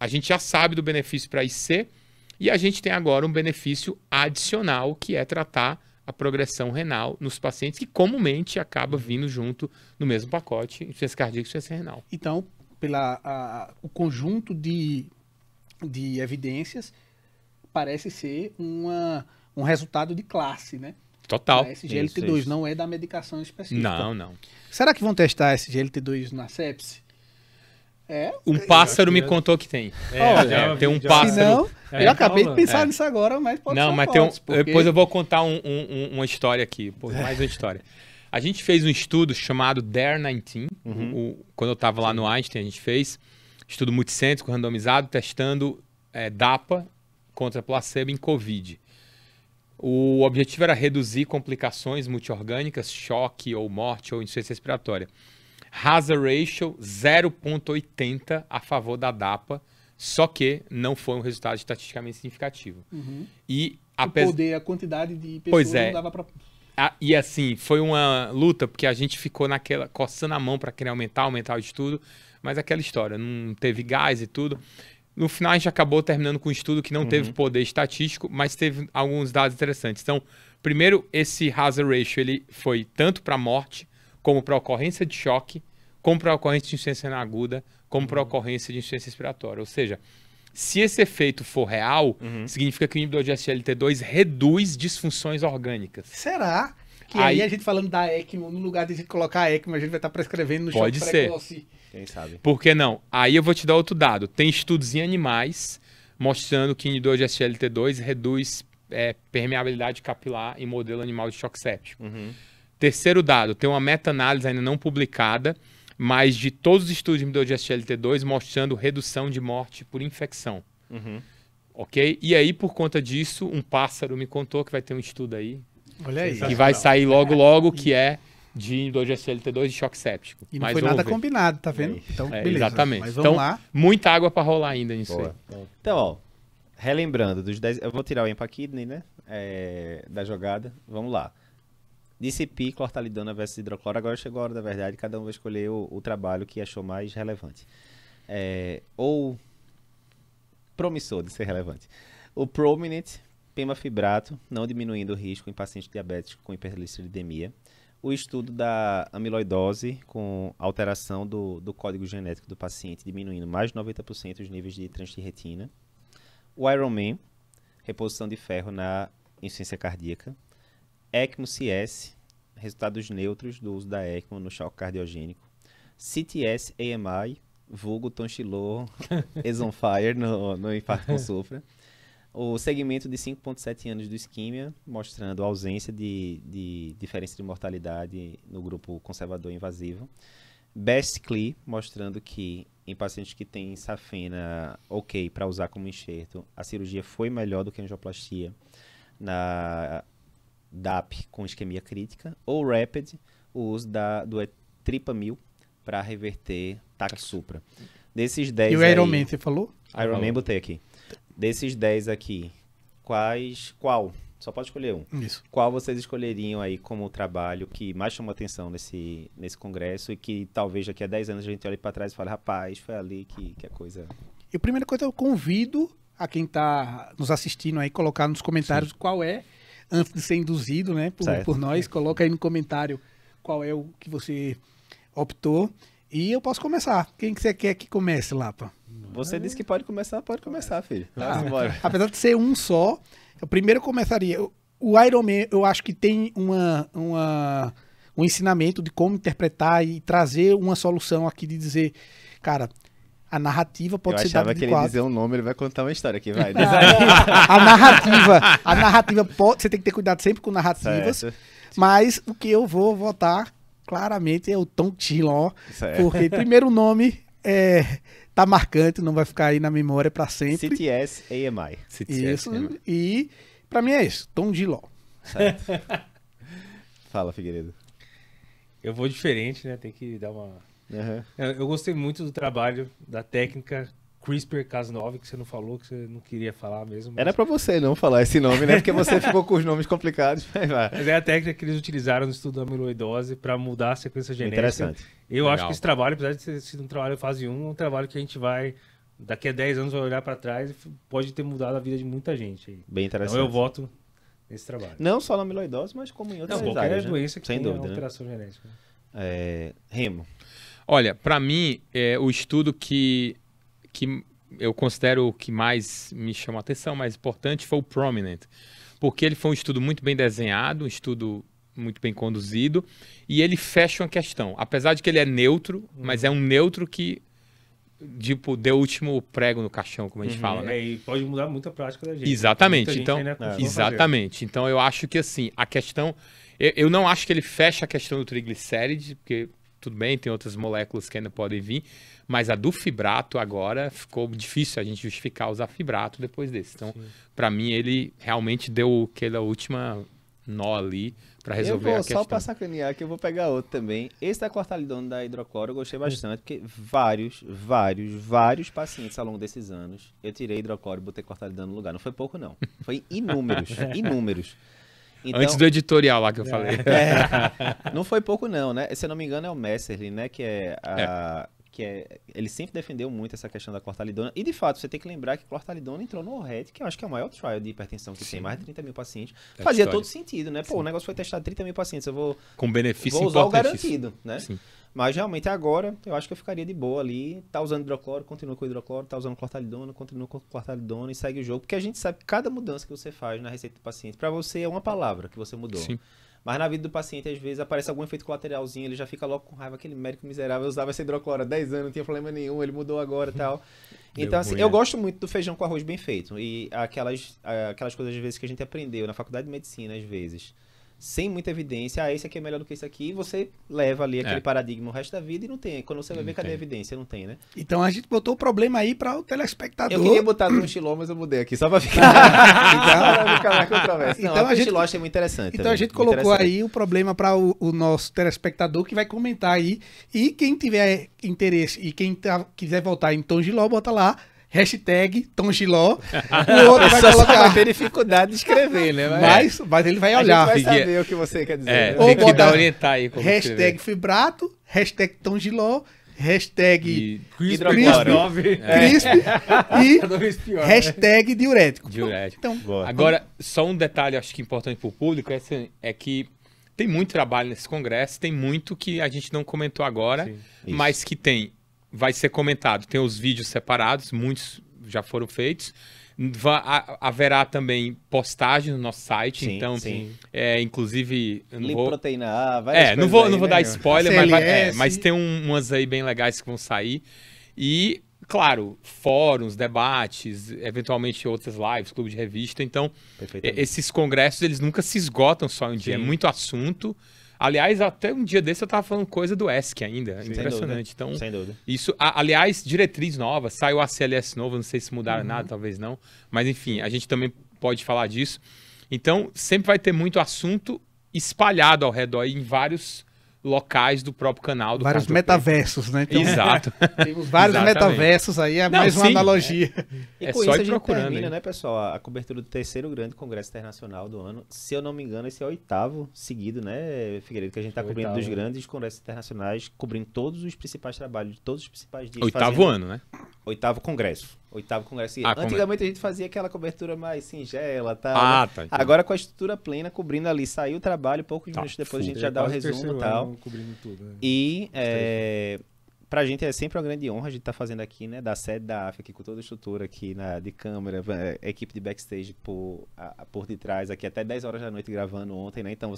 a gente já sabe do benefício para IC e a gente tem agora um benefício adicional, que é tratar a progressão renal nos pacientes que comumente acaba vindo junto no mesmo pacote, insuficiência cardíaca e insuficiência renal. Então, o conjunto de evidências parece ser um resultado de classe, né? Total. A SGLT2 Isso. não é da medicação específica. Não. Será que vão testar SGLT2 na sepse? Um pássaro me contou que tem. Tem um pássaro. Se não, É, eu acabei de tá pensar rolando. nisso agora, mas pode Não, ser mas depois eu vou contar uma história aqui. Mais uma história. A gente fez um estudo chamado DARE-19. Quando eu estava lá no Einstein, a gente fez estudo multicêntrico, randomizado, testando DAPA contra placebo em Covid. O objetivo era reduzir complicações multiorgânicas, choque ou morte ou insuficiência respiratória. Hazard ratio 0,80 a favor da DAPA, só que não foi um resultado estatisticamente significativo. E a quantidade de pessoas Pois é. não dava pra... E assim, foi uma luta, porque a gente ficou coçando a mão para querer aumentar o estudo, mas aquela história, não teve gás e tudo. No final, a gente acabou terminando com um estudo que não teve poder estatístico, mas teve alguns dados interessantes. Então, primeiro, esse hazard ratio ele foi tanto para morte, como para ocorrência de choque, como para ocorrência de insuficiência renal aguda, como para ocorrência de insuficiência respiratória. Ou seja, se esse efeito for real, significa que o inibidor de SGLT2 reduz disfunções orgânicas. Será que aí a gente falando da ECMO, no lugar de a gente colocar a ECMO, a gente vai estar prescrevendo no Pode choque ser. precoce? Quem sabe? Por que não? Aí eu vou te dar outro dado. Tem estudos em animais mostrando que inibidor de SGLT2 reduz permeabilidade capilar em modelo animal de choque séptico. Terceiro dado, tem uma meta-análise ainda não publicada, mas de todos os estudos de inibidor de SGLT2 mostrando redução de morte por infecção. Ok? E aí, por conta disso, um pássaro me contou que vai ter um estudo aí, Olha aí. que vai sair logo, que é de inibidor de SGLT2 de choque séptico. E não Mas foi vamos nada ver. combinado, tá vendo? Então, beleza. Exatamente. Mas vamos Então, lá. muita água para rolar ainda nisso Boa. aí. Então, ó, relembrando dos 10... Eu vou tirar o empaquidne, né? Da jogada. Vamos lá. DCP, clortalidona versus hidrocloro. Agora chegou a hora da verdade. Cada um vai escolher o trabalho que achou mais relevante. Ou promissor de ser relevante. O Prominent, pemafibrato, não diminuindo o risco em pacientes diabéticos com hipertrigliceridemia. O estudo da amiloidose com alteração do código genético do paciente, diminuindo mais de 90% os níveis de transtirretina. O Ironman, reposição de ferro na insuficiência cardíaca. ECMO-CS, resultados neutros do uso da ECMO no choque cardiogênico. CTS-AMI, vulgo Tonchilor Exonfire no infarto com sofra. O segmento de 5,7 anos do isquímia, mostrando a ausência de diferença de mortalidade no grupo conservador invasivo. BEST-CLI, mostrando que em pacientes que têm safena ok para usar como enxerto, a cirurgia foi melhor do que a angioplastia na DAP com isquemia crítica. Ou RAPID, o uso do etripamil para reverter TAC supra. Desses 10 E o Ironman, você falou? Ironman botei aqui. Desses 10 aqui, qual? Só pode escolher um. Isso. Qual vocês escolheriam aí como trabalho que mais chamou atenção nesse congresso e que talvez daqui a 10 anos a gente olhe para trás e fale, rapaz, foi ali que a coisa... E a primeira coisa, eu convido a quem está nos assistindo aí, colocar nos comentários qual é, antes de ser induzido, né, por nós, coloca aí no comentário qual é o que você optou. E eu posso começar. Quem que você quer que comece, Lapa? Você disse que pode começar, filho. Vamos embora. Apesar de ser um só, eu primeiro começaria. O Ironman, eu acho que tem um ensinamento de como interpretar e trazer uma solução aqui de dizer, cara, a narrativa pode ser dada de Eu achava que ele ia dizer um nome, ele vai contar uma história aqui, vai. A narrativa pode, você tem que ter cuidado sempre com narrativas, Certo. mas o que eu vou votar claramente é o Tom Tillon, Certo. porque primeiro nome tá marcante, não vai ficar aí na memória para sempre. CTS-AMI. Isso, e pra mim é isso, Tom Tillon. Certo. Fala, Figueiredo. Eu vou diferente, né? Tem que dar uma... Uhum. Eu gostei muito do trabalho, da técnica CRISPR-Cas9, que você não falou, que você não queria falar mesmo. Mas... Era pra você não falar esse nome, né? Porque você ficou com os nomes complicados. Mas é a técnica que eles utilizaram no estudo da amiloidose para mudar a sequência genética. Interessante. Eu Legal. acho que esse trabalho, apesar de ter sido um trabalho fase 1, é um trabalho que a gente vai, daqui a 10 anos, vai olhar para trás e pode ter mudado a vida de muita gente aí. Bem interessante. Então eu voto nesse trabalho. Não só na amiloidose, mas como em outras Não, qualquer áreas, né? doença que Sem tenha dúvida, né? alteração genética. Remo. Olha, para mim, o estudo que eu considero o que mais me chamou a atenção, mais importante, foi o Prominent. Porque ele foi um estudo muito bem desenhado, um estudo muito bem conduzido, e ele fecha uma questão. Apesar de que ele é neutro, mas é um neutro que, tipo, deu o último prego no caixão, como a gente fala, né? E pode mudar muito a prática da gente. Exatamente. Muita gente Então, ainda costuma exatamente. Então, eu acho que, assim, a questão... Eu não acho que ele fecha a questão do triglicéride, porque, tudo bem, tem outras moléculas que ainda podem vir, mas a do fibrato agora ficou difícil a gente justificar usar fibrato depois desse. Então, para mim, ele realmente deu aquela última nó ali para resolver a questão. Eu vou só para sacanear que eu vou pegar outro também. Esse da cortalidona da hidrocloro eu gostei bastante, porque vários pacientes ao longo desses anos, eu tirei hidrocloro e botei cortalidona no lugar. Não foi pouco, não. Foi inúmeros. Então, antes do editorial lá que eu falei. Não foi pouco não, né? Se eu não me engano é o Messerly, né? Ele sempre defendeu muito essa questão da cortalidona. E de fato, você tem que lembrar que cortalidona entrou no ORET, que eu acho que é o maior trial de hipertensão que tem, mais de 30 mil pacientes. Fazia todo sentido, né? Pô, o negócio foi testado 30 mil pacientes, eu vou usar o garantido, né? Sim. Mas realmente agora, eu acho que eu ficaria de boa ali. Tá usando hidrocloro, continua com hidrocloro. Tá usando cortalidona, continua com cortalidona e segue o jogo. Porque a gente sabe que cada mudança que você faz na receita do paciente, pra você é uma palavra que você mudou. Sim. Mas na vida do paciente, às vezes, aparece algum efeito colateralzinho, ele já fica logo com raiva. Aquele médico miserável usava essa hidrocloro há 10 anos, não tinha problema nenhum, ele mudou agora e tal. Então, assim, eu gosto muito do feijão com arroz bem feito. E aquelas coisas, às vezes, que a gente aprendeu na faculdade de medicina, às vezes, sem muita evidência, esse aqui é melhor do que esse aqui, e você leva ali aquele paradigma o resto da vida e não tem. Quando você vai ver, cadê a evidência? Não tem, né? Então a gente botou o problema aí para o telespectador. Eu queria botar no xiló, mas eu mudei aqui, só para ficar mais controverso. Não, a xiló achei muito interessante. Então a gente colocou aí o problema para o nosso telespectador que vai comentar aí. E quem tiver interesse e quem quiser votar em Tom Giló, bota lá. Hashtag Tom Giló. O outro vai colocar. Vai ter dificuldade de escrever, né? Mas ele vai olhar. A gente vai saber o que você quer dizer. Tem que dar orientar aí. Hashtag Fibrato, hashtag Tom Giló, hashtag hidrocloro, crisp e hashtag diurético. Então, agora, só um detalhe, acho que importante para o público, é que tem muito trabalho nesse congresso, tem muito que a gente não comentou agora, mas que vai ser comentado. Tem os vídeos separados, muitos já foram feitos. Haverá também postagem no nosso site, então, inclusive... Lipoproteína A, não vou dar spoiler, mas tem umas aí bem legais que vão sair. E, claro, fóruns, debates, eventualmente outras lives, clube de revista. Então, esses congressos, eles nunca se esgotam só em um dia. É muito assunto. Aliás, até um dia desse eu estava falando coisa do ESC ainda. Impressionante. Então, sem dúvida. Isso, aliás, diretriz nova, saiu o ACLS novo, não sei se mudaram nada, talvez não. Mas enfim, a gente também pode falar disso. Então, sempre vai ter muito assunto espalhado ao redor em vários locais do próprio canal. Vários metaversos, né? Então, exato. Temos vários metaversos aí, mais uma analogia. E com isso a gente termina, né, pessoal, a cobertura do terceiro grande congresso internacional do ano. Se eu não me engano, esse é o 8º seguido, né, Figueiredo, que a gente está cobrindo dos grandes congressos internacionais, cobrindo todos os principais trabalhos de todos os principais dias. 8º ano, né? 8º congresso. Antigamente a gente fazia aquela cobertura mais singela, tal. Tá. Agora com a estrutura plena, cobrindo ali, saiu o trabalho, poucos minutos depois a gente já dá o resumo e tal. Cobrindo tudo, né? E pra gente é sempre uma grande honra a gente estar fazendo aqui, né, da sede da AF, aqui com toda a estrutura aqui de câmera, equipe de backstage por detrás, aqui até 10 horas da noite gravando ontem, né? Então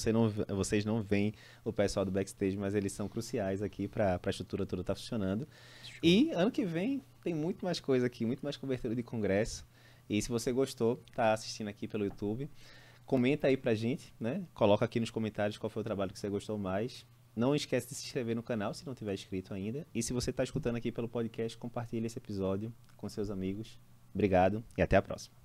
vocês não veem o pessoal do backstage, mas eles são cruciais aqui pra estrutura toda estar funcionando. E ano que vem tem muito mais coisa aqui, muito mais cobertura de congresso. E se você gostou, tá assistindo aqui pelo YouTube, comenta aí pra gente, né? Coloca aqui nos comentários qual foi o trabalho que você gostou mais. Não esquece de se inscrever no canal se não tiver inscrito ainda. E se você está escutando aqui pelo podcast, compartilhe esse episódio com seus amigos. Obrigado e até a próxima.